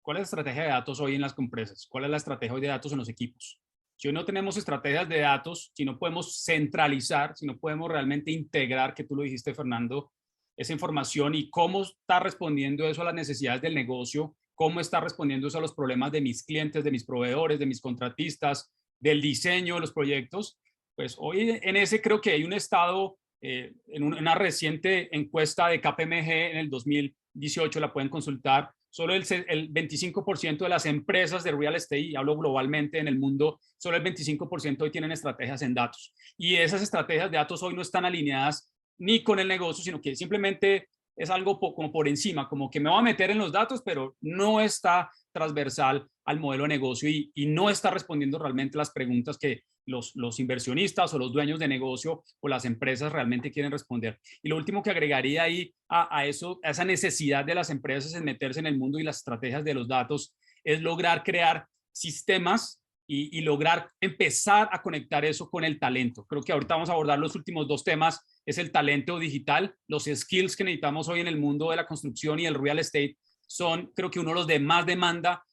¿Cuál es la estrategia de datos hoy en las empresas? ¿Cuál es la estrategia hoy de datos en los equipos? Si hoy no tenemos estrategias de datos, si no podemos centralizar, si no podemos realmente integrar, que tú lo dijiste, Fernando, esa información y cómo está respondiendo eso a las necesidades del negocio, cómo está respondiendo eso a los problemas de mis clientes, de mis proveedores, de mis contratistas, del diseño de los proyectos, pues hoy en ese creo que hay un estado, en una reciente encuesta de KPMG en el 2018, la pueden consultar, solo el 25% de las empresas de real estate, y hablo globalmente en el mundo, solo el 25% hoy tienen estrategias en datos. Y esas estrategias de datos hoy no están alineadas ni con el negocio, sino que simplemente es algo como por encima, como que me voy a meter en los datos, pero no está transversal al modelo de negocio y no está respondiendo realmente las preguntas que los inversionistas o los dueños de negocio o las empresas realmente quieren responder. Y lo último que agregaría ahí a esa necesidad de las empresas en meterse en el mundo y las estrategias de los datos es lograr crear sistemas y lograr empezar a conectar eso con el talento. Creo que ahorita vamos a abordar los últimos dos temas, es el talento digital, los skills que necesitamos hoy en el mundo de la construcción y el real estate son, creo que uno de los de más demanda.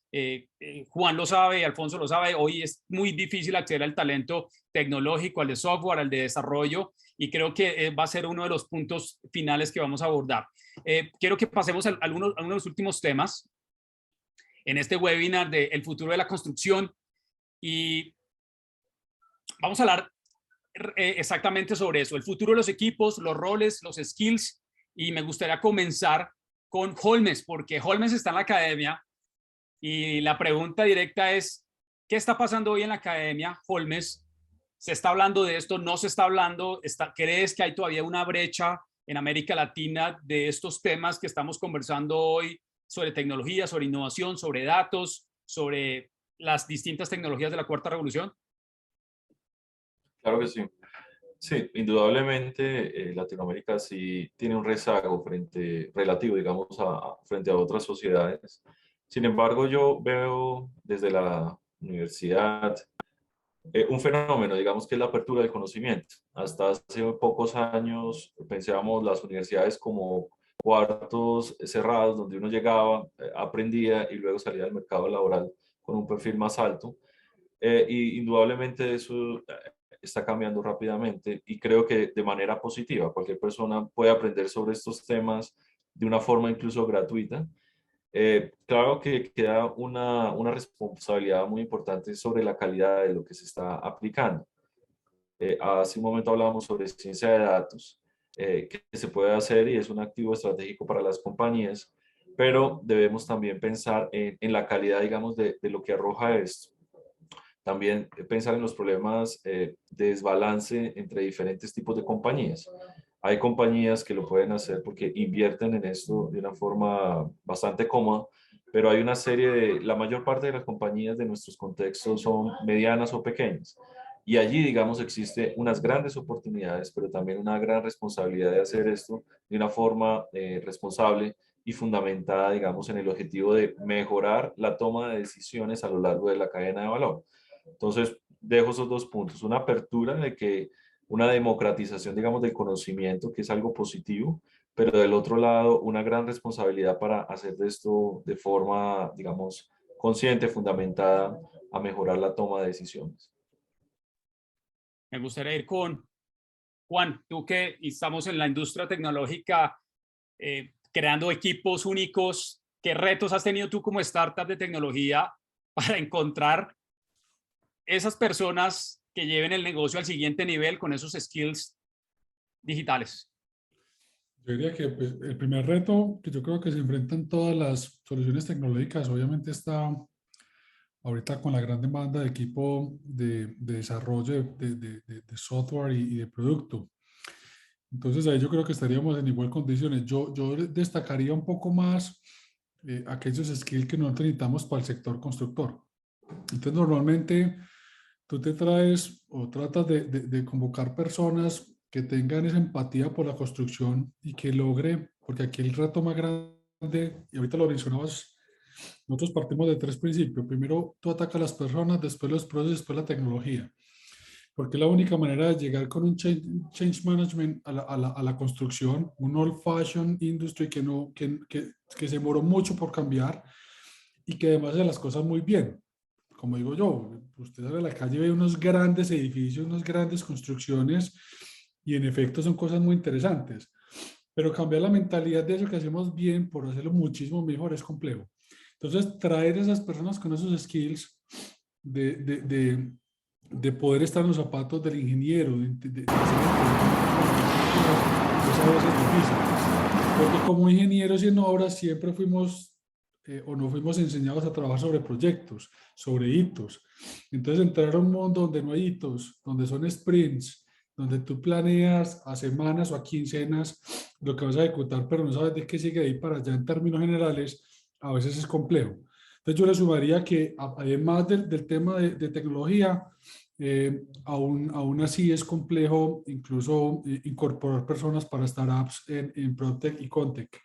Juan lo sabe, Alfonso lo sabe, hoy es muy difícil acceder al talento tecnológico, al de software, al de desarrollo, y creo que va a ser uno de los puntos finales que vamos a abordar. Quiero que pasemos a algunos de los últimos temas en este webinar de El futuro de la construcción, y vamos a hablar exactamente sobre eso, el futuro de los equipos, los roles, los skills, y me gustaría comenzar con Holmes, porque Holmes está en la academia. Y la pregunta directa es, ¿qué está pasando hoy en la academia, Holmes? ¿Se está hablando de esto? ¿No se está hablando? ¿Crees que hay todavía una brecha en América Latina de estos temas que estamos conversando hoy sobre tecnología, sobre innovación, sobre datos, sobre las distintas tecnologías de la cuarta revolución? Claro que sí. Sí, indudablemente Latinoamérica sí tiene un rezago relativo, digamos, frente a otras sociedades. Sin embargo, yo veo desde la universidad un fenómeno, digamos, que es la apertura del conocimiento. Hasta hace pocos años pensábamos las universidades como cuartos cerrados donde uno llegaba, aprendía y luego salía al mercado laboral con un perfil más alto. Y indudablemente eso está cambiando rápidamente y creo que de manera positiva. Cualquier persona puede aprender sobre estos temas de una forma incluso gratuita. Claro que queda una responsabilidad muy importante sobre la calidad de lo que se está aplicando. Hace un momento hablábamos sobre ciencia de datos, que se puede hacer y es un activo estratégico para las compañías, pero debemos también pensar en la calidad, digamos, de lo que arroja esto. También pensar en los problemas de desbalance entre diferentes tipos de compañías. Hay compañías que lo pueden hacer porque invierten en esto de una forma bastante cómoda, pero hay una serie la mayor parte de las compañías de nuestros contextos son medianas o pequeñas. Y allí, digamos, existe unas grandes oportunidades, pero también una gran responsabilidad de hacer esto de una forma responsable y fundamentada, digamos, en el objetivo de mejorar la toma de decisiones a lo largo de la cadena de valor. Entonces, dejo esos dos puntos, una apertura de que una democratización, digamos, del conocimiento, que es algo positivo, pero del otro lado, una gran responsabilidad para hacer de esto de forma, digamos, consciente, fundamentada, a mejorar la toma de decisiones. Me gustaría ir con Juan, tú que estamos en la industria tecnológica, creando equipos únicos, ¿qué retos has tenido tú como startup de tecnología para encontrar esas personas que lleven el negocio al siguiente nivel con esos skills digitales? Yo diría que pues, el primer reto que yo creo que se enfrentan todas las soluciones tecnológicas, obviamente está ahorita con la gran demanda de equipo de desarrollo de software y de producto. Entonces ahí yo creo que estaríamos en igual condiciones. Yo destacaría un poco más aquellos skills que nosotros necesitamos para el sector constructor. Entonces normalmente tú te traes o tratas de convocar personas que tengan esa empatía por la construcción y que logre, porque aquí el reto más grande, y ahorita lo mencionabas, nosotros partimos de tres principios. Primero, tú atacas a las personas, después los procesos, después la tecnología. Porque es la única manera de llegar con un change management a la construcción, un old fashion industry que se demoró mucho por cambiar y que además hace las cosas muy bien. como digo yo, usted sale a la calle y ve unos grandes edificios, unas grandes construcciones y en efecto son cosas muy interesantes. Pero cambiar la mentalidad de eso que hacemos bien por hacerlo muchísimo mejor es complejo. Entonces, traer a esas personas con esos skills de, de, de, de poder estar en los zapatos del ingeniero, es a veces difícil. Porque como ingenieros y en obras siempre fuimos o no fuimos enseñados a trabajar sobre proyectos, sobre hitos. Entonces entrar a un mundo donde no hay hitos, donde son sprints, donde tú planeas a semanas o a quincenas lo que vas a ejecutar, pero no sabes de qué sigue de ahí para allá en términos generales, a veces es complejo. Entonces yo le sumaría que además del tema de tecnología, aún así es complejo incluso incorporar personas para startups en PropTech y Contech.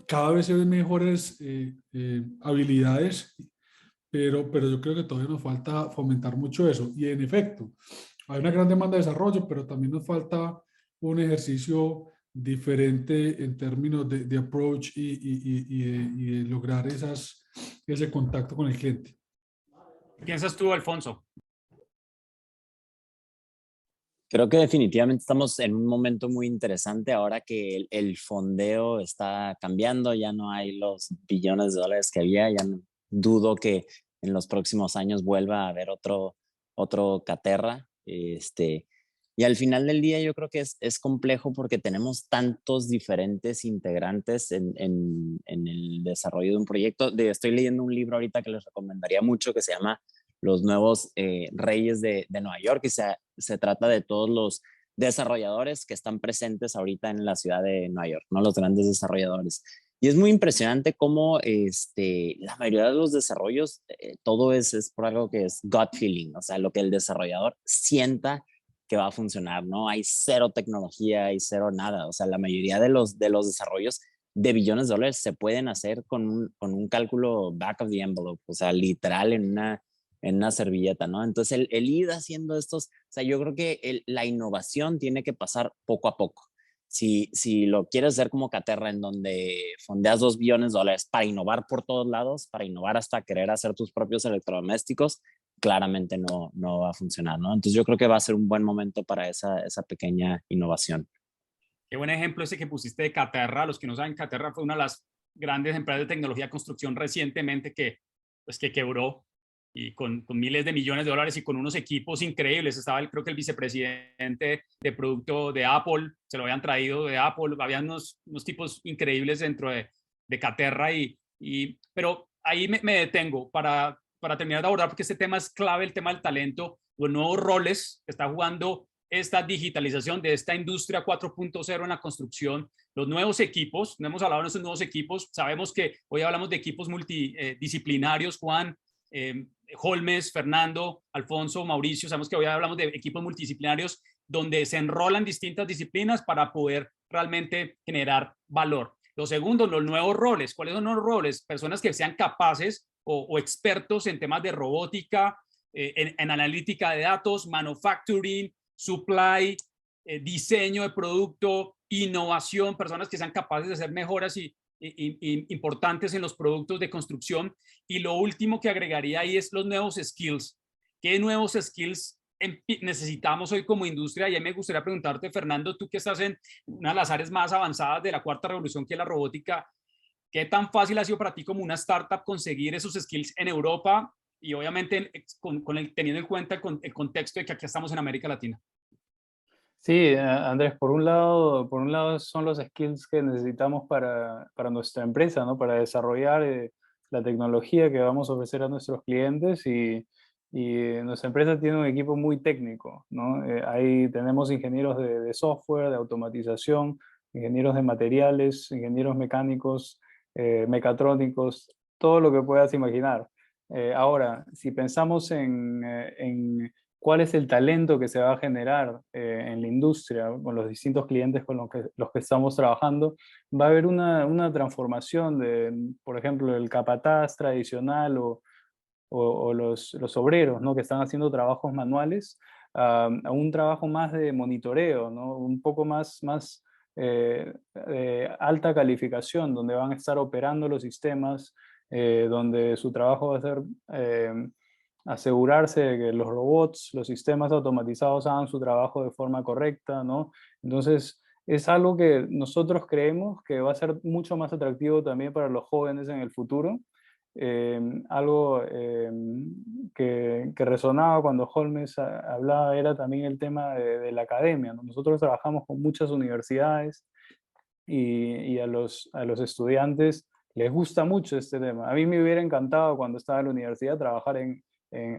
Cada vez se ven mejores habilidades, pero yo creo que todavía nos falta fomentar mucho eso. Y en efecto, hay una gran demanda de desarrollo, pero también nos falta un ejercicio diferente en términos de approach y de lograr ese contacto con el cliente. ¿Qué piensas tú, Alfonso? Creo que definitivamente estamos en un momento muy interesante ahora que el fondeo está cambiando, ya no hay los billones de dólares que había, ya no, dudo que en los próximos años vuelva a haber otro Caterra. Y al final del día yo creo que es complejo porque tenemos tantos diferentes integrantes en el desarrollo de un proyecto. Estoy leyendo un libro ahorita que les recomendaría mucho que se llama Los Nuevos Reyes de Nueva York, y se trata de todos los desarrolladores que están presentes ahorita en la ciudad de Nueva York, ¿no? Los grandes desarrolladores. Y es muy impresionante cómo la mayoría de los desarrollos, todo es por algo que es gut feeling, o sea, lo que el desarrollador sienta que va a funcionar, ¿no? Hay cero tecnología, hay cero nada, o sea, la mayoría de los desarrollos de billones de dólares se pueden hacer con un cálculo back of the envelope, o sea, literal en una servilleta, ¿no? Entonces, el ir haciendo estos, o sea, yo creo que la innovación tiene que pasar poco a poco. Si lo quieres hacer como Caterra, en donde fondeas 2 billones de dólares para innovar por todos lados, para innovar hasta querer hacer tus propios electrodomésticos, claramente no va a funcionar, ¿no? Entonces yo creo que va a ser un buen momento para esa pequeña innovación. Qué buen ejemplo ese que pusiste de Caterra. Los que no saben, Caterra fue una de las grandes empresas de tecnología de construcción recientemente que quebró y con miles de millones de dólares y con unos equipos increíbles. Estaba creo que el vicepresidente de producto de Apple, se lo habían traído de Apple, había unos tipos increíbles dentro de Caterra pero ahí me detengo para terminar de abordar, porque este tema es clave, el tema del talento, los nuevos roles que está jugando esta digitalización de esta industria 4.0 en la construcción, los nuevos equipos. No hemos hablado de esos nuevos equipos, sabemos que hoy hablamos de equipos multidisciplinarios, Juan, Holmes, Fernando, Alfonso, Mauricio, sabemos que hoy hablamos de equipos multidisciplinarios donde se enrolan distintas disciplinas para poder realmente generar valor. Lo segundo, los nuevos roles. ¿Cuáles son los roles? Personas que sean capaces o expertos en temas de robótica, en analítica de datos, manufacturing, supply, diseño de producto, innovación, personas que sean capaces de hacer mejoras importantes en los productos de construcción. Y lo último que agregaría ahí es los nuevos skills. ¿Qué nuevos skills necesitamos hoy como industria? Y ahí me gustaría preguntarte, Fernando, tú que estás en una de las áreas más avanzadas de la cuarta revolución, que es la robótica, ¿qué tan fácil ha sido para ti como una startup conseguir esos skills en Europa y obviamente teniendo en cuenta el contexto de que aquí estamos en América Latina? Sí, Andrés, por un lado son los skills que necesitamos para nuestra empresa, ¿no? Para desarrollar la tecnología que vamos a ofrecer a nuestros clientes, y nuestra empresa tiene un equipo muy técnico, ¿no? Ahí tenemos ingenieros de software, de automatización, ingenieros de materiales, ingenieros mecánicos, mecatrónicos, todo lo que puedas imaginar. Ahora, si pensamos en cuál es el talento que se va a generar en la industria con los distintos clientes con los que estamos trabajando, va a haber una transformación de, por ejemplo, el capataz tradicional o los obreros, ¿no? Que están haciendo trabajos manuales a un trabajo más de monitoreo, ¿no? Un poco más alta calificación, donde van a estar operando los sistemas donde su trabajo va a ser asegurarse de que los robots, los sistemas automatizados hagan su trabajo de forma correcta, ¿no? Entonces, es algo que nosotros creemos que va a ser mucho más atractivo también para los jóvenes en el futuro. Algo que resonaba cuando Holmes hablaba era también el tema de la academia, ¿no? Nosotros trabajamos con muchas universidades y a los estudiantes les gusta mucho este tema. A mí me hubiera encantado cuando estaba en la universidad trabajar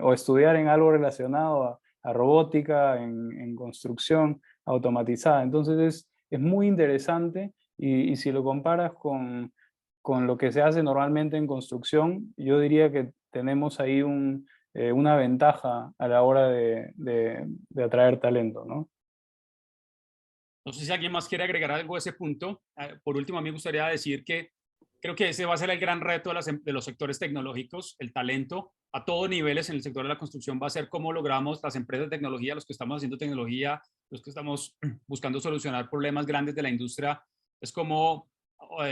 o estudiar en algo relacionado a robótica, en construcción automatizada. Entonces es muy interesante y si lo comparas con lo que se hace normalmente en construcción, yo diría que tenemos ahí una ventaja a la hora de atraer talento, ¿no? No sé si alguien más quiere agregar algo a ese punto. Por último, a mí me gustaría decir que creo que ese va a ser el gran reto de los sectores tecnológicos, el talento a todos niveles en el sector de la construcción va a ser cómo logramos las empresas de tecnología, los que estamos haciendo tecnología, los que estamos buscando solucionar problemas grandes de la industria, es cómo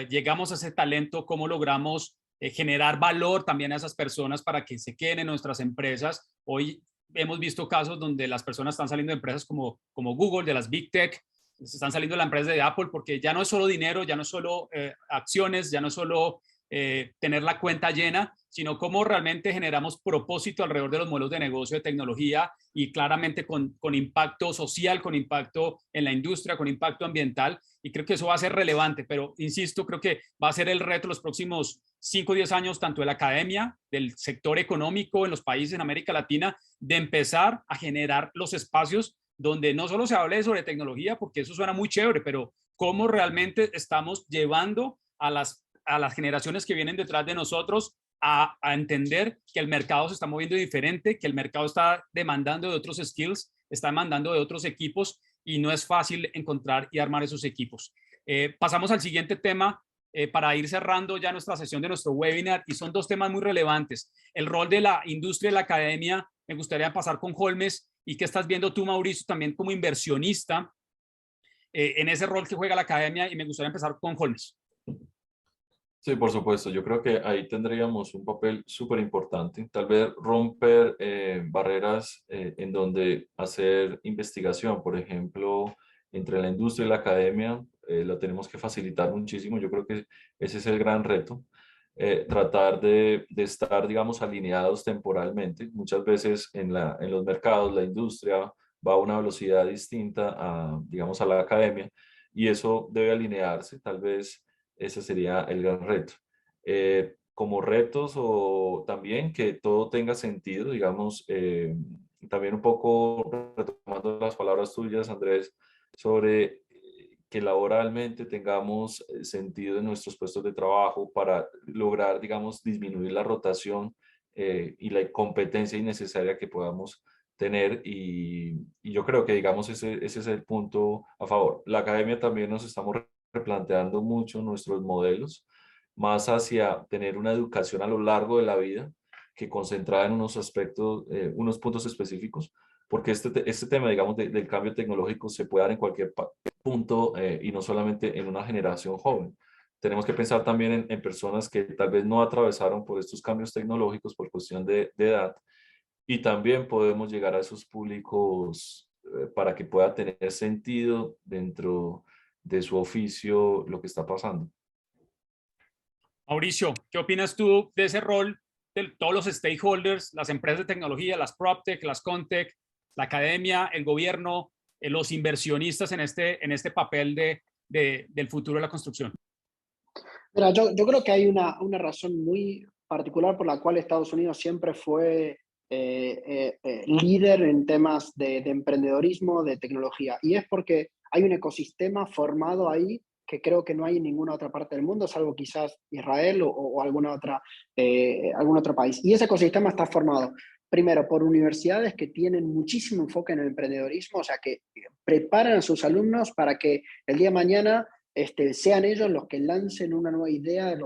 llegamos a ese talento, cómo logramos generar valor también a esas personas para que se queden en nuestras empresas. Hoy hemos visto casos donde las personas están saliendo de empresas como Google, de las Big Tech, se están saliendo de la empresa de Apple porque ya no es solo dinero, ya no es solo acciones, ya no es solo tener la cuenta llena, sino cómo realmente generamos propósito alrededor de los modelos de negocio de tecnología y claramente con impacto social, con impacto en la industria, con impacto ambiental. Y creo que eso va a ser relevante, pero insisto, creo que va a ser el reto los próximos 5 o 10 años, tanto de la academia, del sector económico en los países en América Latina, de empezar a generar los espacios donde no solo se hable sobre tecnología, porque eso suena muy chévere, pero cómo realmente estamos llevando a las generaciones que vienen detrás de nosotros a entender que el mercado se está moviendo diferente, que el mercado está demandando de otros skills, está demandando de otros equipos y no es fácil encontrar y armar esos equipos. Pasamos al siguiente tema para ir cerrando ya nuestra sesión de nuestro webinar y son dos temas muy relevantes. El rol de la industria y la academia, me gustaría pasar con Holmes y qué estás viendo tú, Mauricio, también como inversionista en ese rol que juega la academia y me gustaría empezar con Holmes. Sí, por supuesto. Yo creo que ahí tendríamos un papel súper importante. Tal vez romper barreras en donde hacer investigación, por ejemplo, entre la industria y la academia, lo tenemos que facilitar muchísimo. Yo creo que ese es el gran reto. Tratar de estar, digamos, alineados temporalmente. Muchas veces en los mercados, la industria va a una velocidad distinta a, digamos, a la academia y eso debe alinearse. Tal vez ese sería el gran reto. Como retos o también que todo tenga sentido, digamos, también un poco retomando las palabras tuyas, Andrés, sobre que laboralmente tengamos sentido en nuestros puestos de trabajo para lograr, digamos, disminuir la rotación y la competencia innecesaria que podamos tener y yo creo que, digamos, ese es el punto a favor. La academia también nos estamos replanteando mucho nuestros modelos, más hacia tener una educación a lo largo de la vida que concentrada en unos aspectos, unos puntos específicos, porque este tema, digamos, del cambio tecnológico se puede dar en cualquier punto y no solamente en una generación joven. Tenemos que pensar también en personas que tal vez no atravesaron por estos cambios tecnológicos por cuestión de edad y también podemos llegar a esos públicos para que pueda tener sentido dentro de su oficio lo que está pasando. Mauricio, ¿qué opinas tú de ese rol de todos los stakeholders, las empresas de tecnología, las PropTech, las ConTech, la academia, el gobierno, los inversionistas en este papel del futuro de la construcción? Mira, yo creo que hay una razón muy particular por la cual Estados Unidos siempre fue líder en temas de emprendedorismo, de tecnología, y es porque hay un ecosistema formado ahí que creo que no hay en ninguna otra parte del mundo, salvo quizás Israel o algún otro país. Y ese ecosistema está formado, primero, por universidades que tienen muchísimo enfoque en el emprendedorismo, o sea, que preparan a sus alumnos para que el día de mañana sean ellos los que lancen una nueva idea,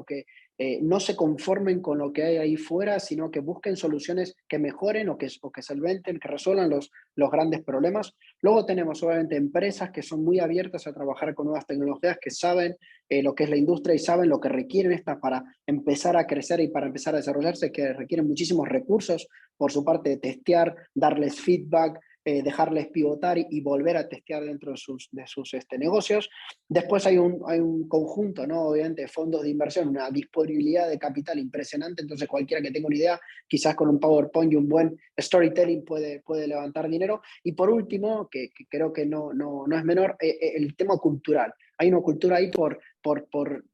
no se conformen con lo que hay ahí fuera, sino que busquen soluciones que mejoren o que solventen, que resuelvan los grandes problemas. Luego tenemos obviamente empresas que son muy abiertas a trabajar con nuevas tecnologías, que saben lo que es la industria y saben lo que requieren estas para empezar a crecer y para empezar a desarrollarse, que requieren muchísimos recursos por su parte de testear, darles feedback, dejarles pivotar y volver a testear dentro de sus negocios. Después hay un conjunto, ¿no? Obviamente, de fondos de inversión, una disponibilidad de capital impresionante, entonces cualquiera que tenga una idea, quizás con un PowerPoint y un buen storytelling puede levantar dinero. Y por último, que creo que no es menor, el tema cultural. Hay una cultura ahí por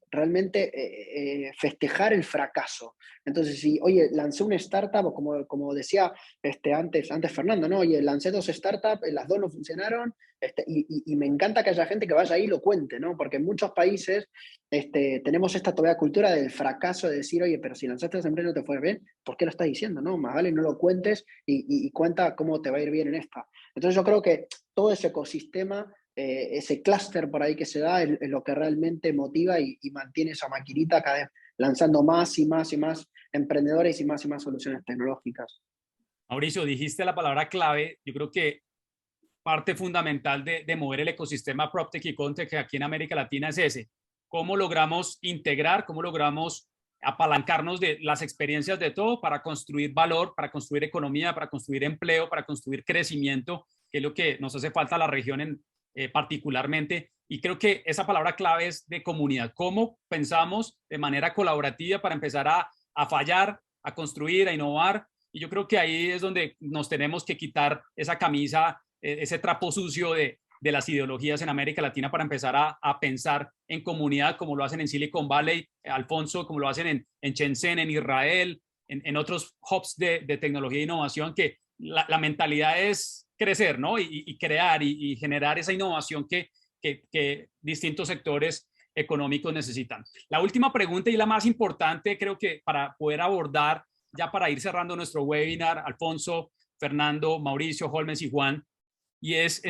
realmente festejar el fracaso. Entonces, si, oye, lancé una startup, como decía antes Fernando, ¿no? Oye, lancé 2 startups, las 2 no funcionaron, y me encanta que haya gente que vaya ahí y lo cuente, ¿no? Porque en muchos países tenemos esta todavía cultura del fracaso, de decir, oye, pero si lanzaste esa empresa y no te fue bien, ¿por qué lo estás diciendo? No, más vale no lo cuentes y cuenta cómo te va a ir bien en esta. Entonces yo creo que todo ese ecosistema, ese clúster por ahí que se da, es lo que realmente motiva y mantiene esa maquinita cada vez lanzando más y más y más emprendedores y más soluciones tecnológicas. Mauricio, dijiste la palabra clave. Yo creo que parte fundamental de mover el ecosistema PropTech y ConTech aquí en América Latina es ese. ¿Cómo logramos integrar, cómo logramos apalancarnos de las experiencias de todo para construir valor, para construir economía, para construir empleo, para construir crecimiento, que es lo que nos hace falta a la región particularmente? Y creo que esa palabra clave es de comunidad. ¿Cómo pensamos de manera colaborativa para empezar a fallar, a construir, a innovar? Y yo creo que ahí es donde nos tenemos que quitar esa camisa, ese trapo sucio de las ideologías en América Latina para empezar a pensar en comunidad, como lo hacen en Silicon Valley, Alfonso, como lo hacen en Shenzhen, en Israel, en otros hubs de tecnología e innovación, que la mentalidad es crecer, ¿no? Y crear y generar esa innovación que distintos sectores económicos necesitan. La última pregunta y la más importante, creo que para poder abordar, ya para ir cerrando nuestro webinar, Alfonso, Fernando, Mauricio, Holmes y Juan, y es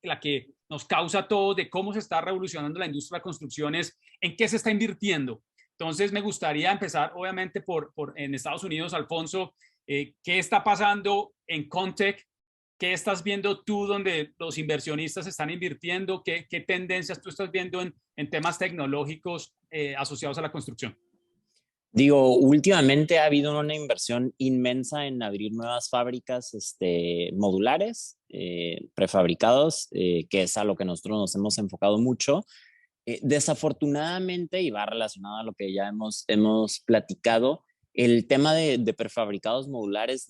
la que nos causa todo de cómo se está revolucionando la industria de construcciones, en qué se está invirtiendo. Entonces me gustaría empezar obviamente en Estados Unidos, Alfonso, ¿qué está pasando en ConTech? ¿Qué estás viendo tú donde los inversionistas están invirtiendo? ¿Qué tendencias tú estás viendo en temas tecnológicos asociados a la construcción? Digo, últimamente ha habido una inversión inmensa en abrir nuevas fábricas modulares, prefabricados, que es a lo que nosotros nos hemos enfocado mucho. Desafortunadamente, y va relacionado a lo que ya hemos platicado, el tema de prefabricados modulares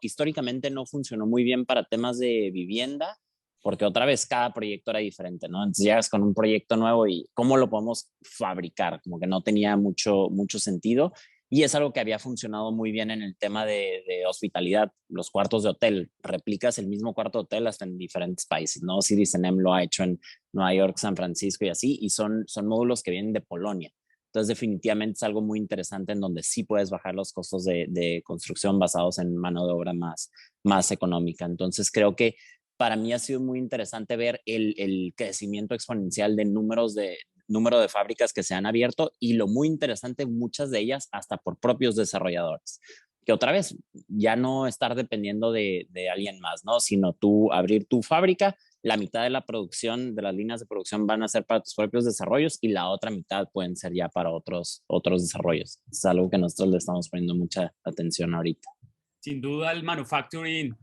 históricamente no funcionó muy bien para temas de vivienda, porque otra vez cada proyecto era diferente, ¿no? Entonces llegas con un proyecto nuevo y ¿cómo lo podemos fabricar? Como que no tenía mucho sentido, y es algo que había funcionado muy bien en el tema de hospitalidad, los cuartos de hotel. Replicas el mismo cuarto de hotel hasta en diferentes países, ¿no? Citizen-M lo ha hecho en Nueva York, San Francisco y así, y son módulos que vienen de Polonia. Entonces, definitivamente es algo muy interesante en donde sí puedes bajar los costos de construcción basados en mano de obra más económica. Entonces, creo que para mí ha sido muy interesante ver el crecimiento exponencial de número de fábricas que se han abierto, y lo muy interesante, muchas de ellas hasta por propios desarrolladores. Que otra vez, ya no estar dependiendo de alguien más, ¿no? Sino tú abrir tu fábrica, la mitad de la producción, de las líneas de producción van a ser para tus propios desarrollos y la otra mitad pueden ser ya para otros desarrollos. Es algo que nosotros le estamos poniendo mucha atención ahorita. Sin duda el manufacturing,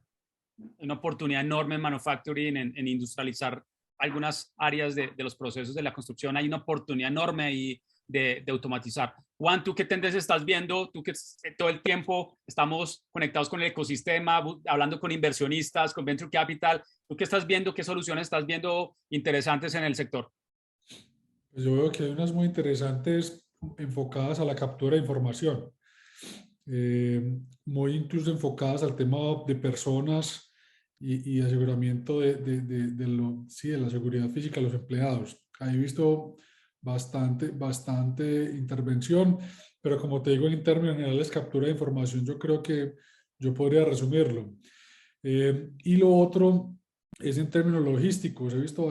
una oportunidad enorme en manufacturing, en industrializar algunas áreas de los procesos de la construcción. Hay una oportunidad enorme ahí de automatizar. Juan, ¿tú qué tendencias estás viendo? Tú que todo el tiempo estamos conectados con el ecosistema, hablando con inversionistas, con Venture Capital. ¿Tú qué estás viendo? ¿Qué soluciones estás viendo interesantes en el sector? Pues yo veo que hay unas muy interesantes enfocadas a la captura de información, muy incluso enfocadas al tema de personas y aseguramiento de la seguridad física de los empleados. Ahí he visto bastante intervención, pero como te digo, en términos generales, captura de información, yo creo que yo podría resumirlo. Y lo otro es en términos logísticos. He visto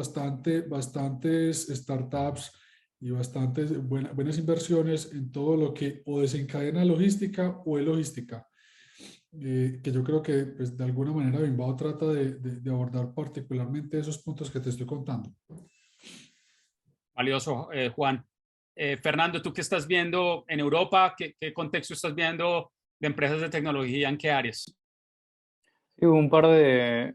bastantes startups y bastantes buenas inversiones en todo lo que o desencadena logística o es logística, que yo creo que pues, de alguna manera Bimbao trata de abordar particularmente esos puntos que te estoy contando. Valioso, Juan. Fernando, ¿tú qué estás viendo en Europa? ¿Qué contexto estás viendo de empresas de tecnología? ¿En qué áreas? Sí, un par de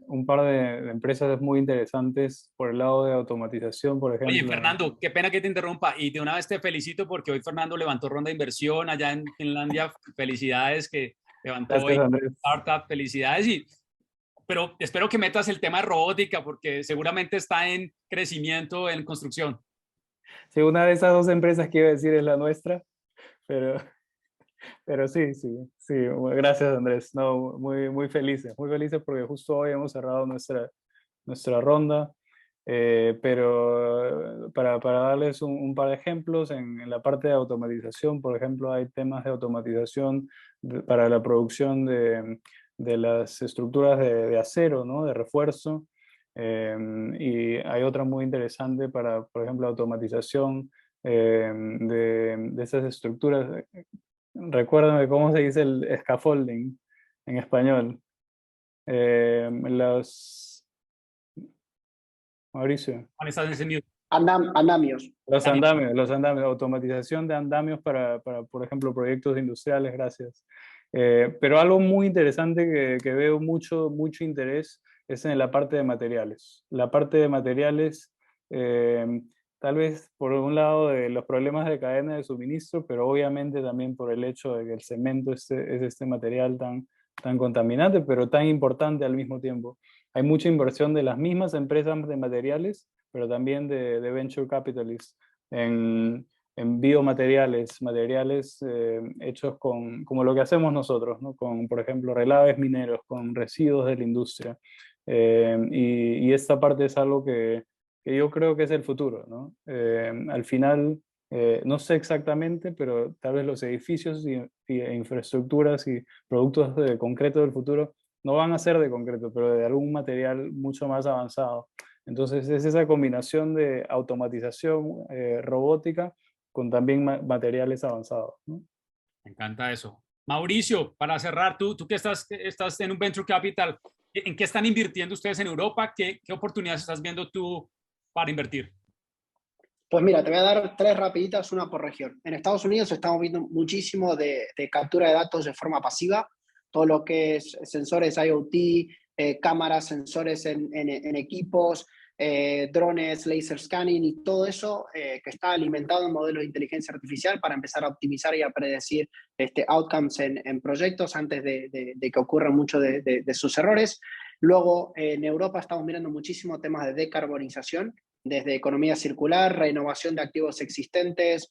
empresas muy interesantes por el lado de automatización, por Oye, ejemplo. Fernando, qué pena que te interrumpa y de una vez te felicito porque hoy Fernando levantó ronda de inversión allá en Finlandia. Felicidades que levantó Gracias, ahí Andrés. startup, felicidades. Pero espero que metas el tema de robótica porque seguramente está en crecimiento en construcción. Sí, una de esas dos empresas que iba a decir es la nuestra, pero, pero sí, sí, sí. Gracias, Andrés. No, muy felices porque justo hoy hemos cerrado nuestra ronda. Pero para darles un par de ejemplos, en la parte de automatización, por ejemplo, hay temas de automatización para la producción de las estructuras de acero, ¿no? De refuerzo. Y hay otra muy interesante para, por ejemplo, automatización de esas estructuras. Recuérdame cómo se dice el scaffolding en español. Mauricio. Juan, estás encendido. Andamios. Los andamios, automatización de andamios para, por ejemplo, proyectos industriales, gracias. Pero algo muy interesante que veo mucho interés es en la parte de materiales. La parte de materiales, tal vez por un lado de los problemas de cadena de suministro, pero obviamente también por el hecho de que el cemento es este material tan contaminante, pero tan importante al mismo tiempo. Hay mucha inversión de las mismas empresas de materiales, pero también de venture capitalists en biomateriales, materiales hechos como lo que hacemos nosotros, ¿no? Con, por ejemplo, relaves mineros, con residuos de la industria. Y esta parte es algo que yo creo que es el futuro, ¿no? Al final, no sé exactamente, pero tal vez los edificios e infraestructuras y productos de concreto del futuro no van a ser de concreto, pero de algún material mucho más avanzado. Entonces es esa combinación de automatización, robótica, con también materiales avanzados, ¿no? Me encanta eso. Mauricio, para cerrar, tú que estás en un Venture Capital, ¿en qué están invirtiendo ustedes en Europa? ¿Qué oportunidades estás viendo tú para invertir? Pues mira, te voy a dar tres rapiditas, una por región. En Estados Unidos estamos viendo muchísimo de captura de datos de forma pasiva, todo lo que es sensores IoT, cámaras, sensores en equipos, drones, laser scanning y todo eso que está alimentado en modelos de inteligencia artificial para empezar a optimizar y a predecir outcomes en proyectos antes de que ocurran muchos de sus errores. Luego, en Europa estamos mirando muchísimo temas de decarbonización, desde economía circular, renovación de activos existentes,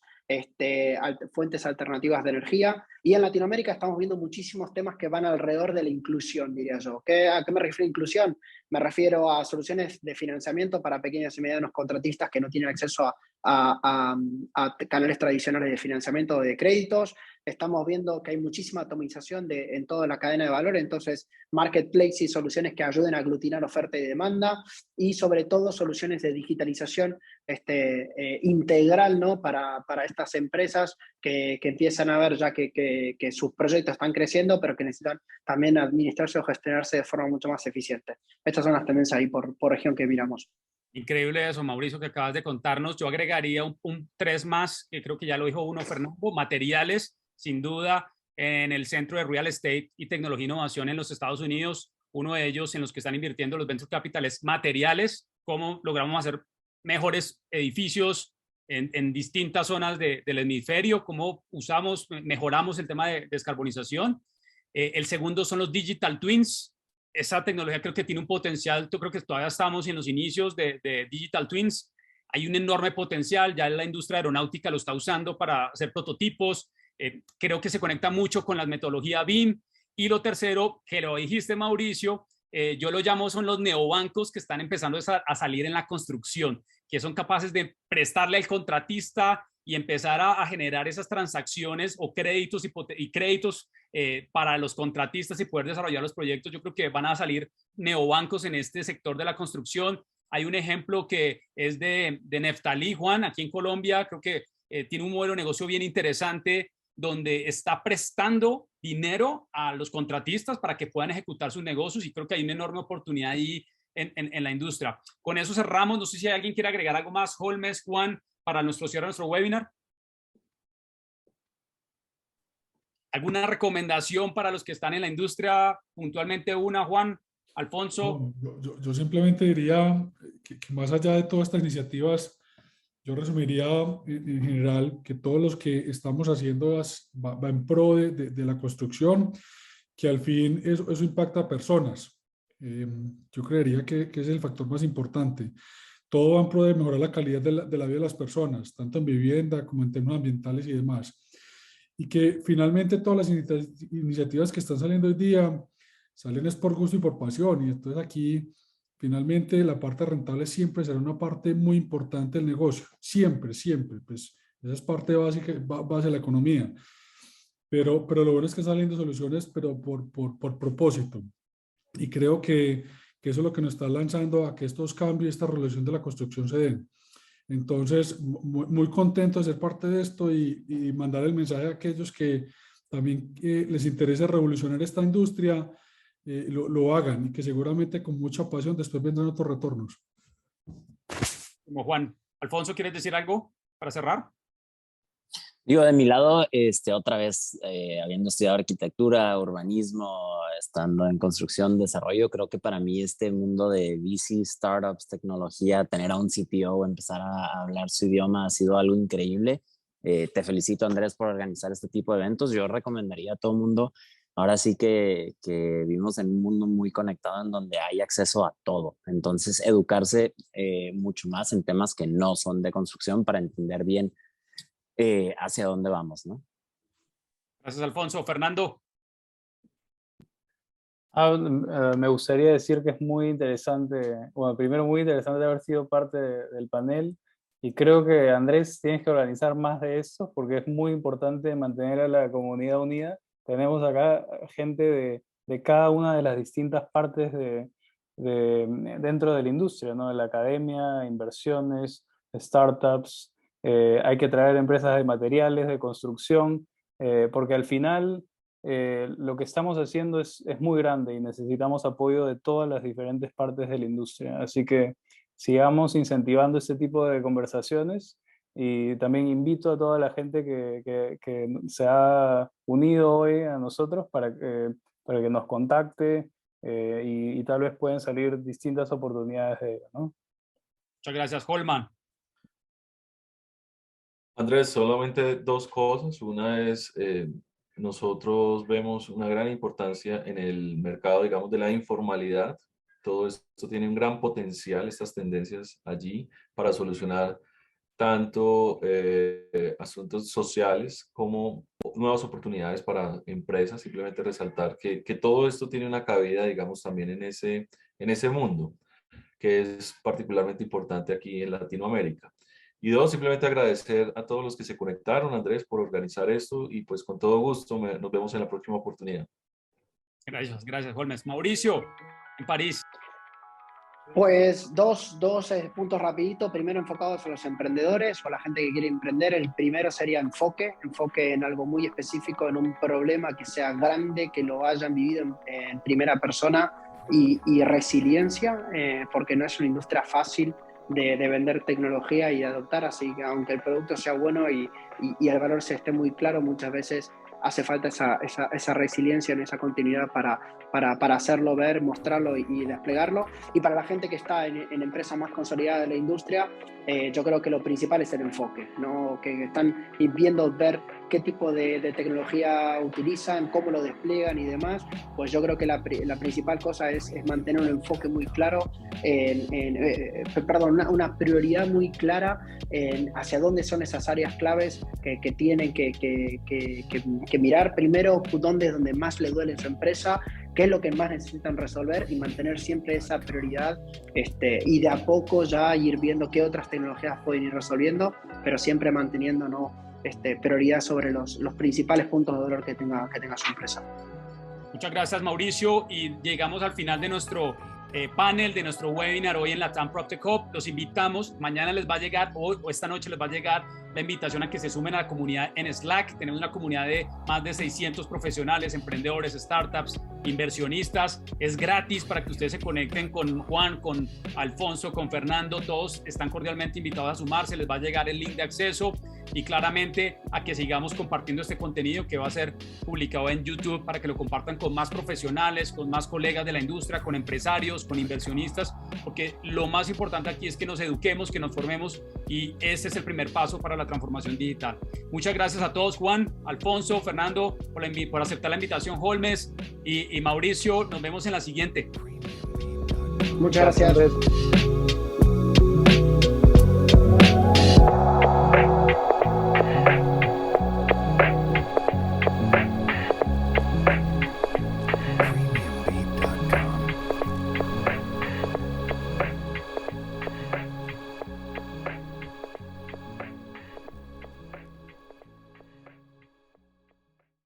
fuentes alternativas de energía. Y en Latinoamérica estamos viendo muchísimos temas que van alrededor de la inclusión, diría yo. ¿A qué me refiero a inclusión? Me refiero a soluciones de financiamiento para pequeños y medianos contratistas que no tienen acceso a canales tradicionales de financiamiento o de créditos. Estamos viendo que hay muchísima atomización en toda la cadena de valor, entonces marketplace y soluciones que ayuden a aglutinar oferta y demanda, y sobre todo soluciones de digitalización integral, ¿no? para estas empresas que empiezan a ver ya que sus proyectos están creciendo, pero que necesitan también administrarse o gestionarse de forma mucho más eficiente. Estas son las tendencias ahí por región que miramos. Increíble eso, Mauricio, que acabas de contarnos. Yo agregaría un tres más, que creo que ya lo dijo uno, Fernando, materiales, sin duda, en el Centro de Real Estate y Tecnología e Innovación en los Estados Unidos. Uno de ellos en los que están invirtiendo los venture capital es materiales, cómo logramos hacer mejores edificios en distintas zonas del hemisferio, cómo mejoramos el tema de descarbonización. El segundo son los digital twins. Esa tecnología creo que tiene un potencial, yo creo que todavía estamos en los inicios de digital twins, hay un enorme potencial, ya la industria aeronáutica lo está usando para hacer prototipos, creo que se conecta mucho con la metodología BIM. Y lo tercero, que lo dijiste, Mauricio, yo lo llamo son los neobancos que están empezando a salir en la construcción, que son capaces de prestarle al contratista y empezar a generar esas transacciones o créditos y créditos para los contratistas y poder desarrollar los proyectos. Yo creo que van a salir neobancos en este sector de la construcción. Hay un ejemplo que es de Neftalí, Juan, aquí en Colombia. Creo que tiene un modelo de negocio bien interesante donde está prestando dinero a los contratistas para que puedan ejecutar sus negocios, y creo que hay una enorme oportunidad ahí en la industria. Con eso cerramos. No sé si alguien quiere agregar algo más, Holmes, Juan, para nuestro cierre de nuestro webinar. ¿Alguna recomendación para los que están en la industria? Puntualmente una, Juan, Alfonso. No, yo simplemente diría que más allá de todas estas iniciativas, yo resumiría en general que todos los que estamos haciendo va en pro de la construcción, que al fin eso impacta a personas. Yo creería que es el factor más importante. Todo va en pro de mejorar la calidad de la vida de las personas, tanto en vivienda como en temas ambientales y demás. Y que finalmente todas las iniciativas que están saliendo hoy día salen es por gusto y por pasión. Y entonces aquí finalmente la parte rentable siempre será una parte muy importante del negocio. Siempre, siempre. Pues esa es parte básica, base de la economía. Pero lo bueno es que salen de soluciones, pero por propósito. Y creo que eso es lo que nos está lanzando a que estos cambios, esta relación de la construcción se den. Entonces, muy contento de ser parte de esto y mandar el mensaje a aquellos que también les interesa revolucionar esta industria, lo hagan, y que seguramente con mucha pasión después vendrán otros retornos. Como Juan. Alfonso, ¿quieres decir algo para cerrar? Digo, de mi lado, otra vez, habiendo estudiado arquitectura, urbanismo, estando en construcción, desarrollo, creo que para mí este mundo de VC, startups, tecnología, tener a un CTO, empezar a hablar su idioma ha sido algo increíble. Te felicito, Andrés, por organizar este tipo de eventos. Yo recomendaría a todo el mundo, ahora sí que vivimos en un mundo muy conectado en donde hay acceso a todo. Entonces, educarse mucho más en temas que no son de construcción para entender bien hacia dónde vamos, ¿no? Gracias, Alfonso. Fernando. Me gustaría decir que es muy interesante, bueno, primero muy interesante haber sido parte del panel, y creo que Andrés tienes que organizar más de eso porque es muy importante mantener a la comunidad unida. Tenemos acá gente de cada una de las distintas partes dentro de la industria, ¿no? De la academia, inversiones, startups, hay que traer empresas de materiales, de construcción, porque al final lo que estamos haciendo es muy grande y necesitamos apoyo de todas las diferentes partes de la industria. Así que sigamos incentivando este tipo de conversaciones, y también invito a toda la gente que se ha unido hoy a nosotros para que nos contacte, y tal vez pueden salir distintas oportunidades de ello, ¿no? Muchas gracias, Holman. Andrés, solamente dos cosas. Una es, nosotros vemos una gran importancia en el mercado, digamos, de la informalidad. Todo esto tiene un gran potencial, estas tendencias allí, para solucionar tanto asuntos sociales como nuevas oportunidades para empresas. Simplemente resaltar que todo esto tiene una cabida, digamos, también en ese mundo, que es particularmente importante aquí en Latinoamérica. Y dos, simplemente agradecer a todos los que se conectaron, Andrés, por organizar esto, y pues con todo gusto nos vemos en la próxima oportunidad. Gracias, Holmes. Mauricio, en París. Pues dos puntos rapidito. Primero, enfocados a los emprendedores o a la gente que quiere emprender. El primero sería enfoque en algo muy específico, en un problema que sea grande, que lo hayan vivido en primera persona, y resiliencia, porque no es una industria fácil de vender tecnología y de adoptar. Así que aunque el producto sea bueno y el valor se esté muy claro, muchas veces hace falta esa resiliencia, esa continuidad para hacerlo ver, mostrarlo y desplegarlo. Y para la gente que está en empresas más consolidadas de la industria, yo creo que lo principal es el enfoque, ¿no? Que están viendo ver qué tipo de tecnología utilizan, cómo lo despliegan y demás. Pues yo creo que la principal cosa es mantener un enfoque muy claro, una prioridad muy clara hacia dónde son esas áreas claves que tienen que mirar. Primero, dónde es donde más le duele en su empresa, qué es lo que más necesitan resolver, y mantener siempre esa prioridad, y de a poco ya ir viendo qué otras tecnologías pueden ir resolviendo, pero siempre manteniendo, ¿no? Prioridad sobre los principales puntos de dolor que tenga su empresa. Muchas gracias, Mauricio, y llegamos al final de nuestro panel de nuestro webinar hoy en Latam PropTech Hub. Los invitamos, mañana les va a llegar, hoy o esta noche les va a llegar la invitación a que se sumen a la comunidad en Slack. Tenemos una comunidad de más de 600 profesionales, emprendedores, startups, inversionistas. Es gratis para que ustedes se conecten con Juan, con Alfonso, con Fernando. Todos están cordialmente invitados a sumarse. Les va a llegar el link de acceso y claramente a que sigamos compartiendo este contenido que va a ser publicado en YouTube para que lo compartan con más profesionales, con más colegas de la industria, con empresarios, con inversionistas, porque lo más importante aquí es que nos eduquemos, que nos formemos, y este es el primer paso para la transformación digital. Muchas gracias a todos, Juan, Alfonso, Fernando, por aceptar la invitación, Holmes y Mauricio. Nos vemos en la siguiente. Muchas gracias.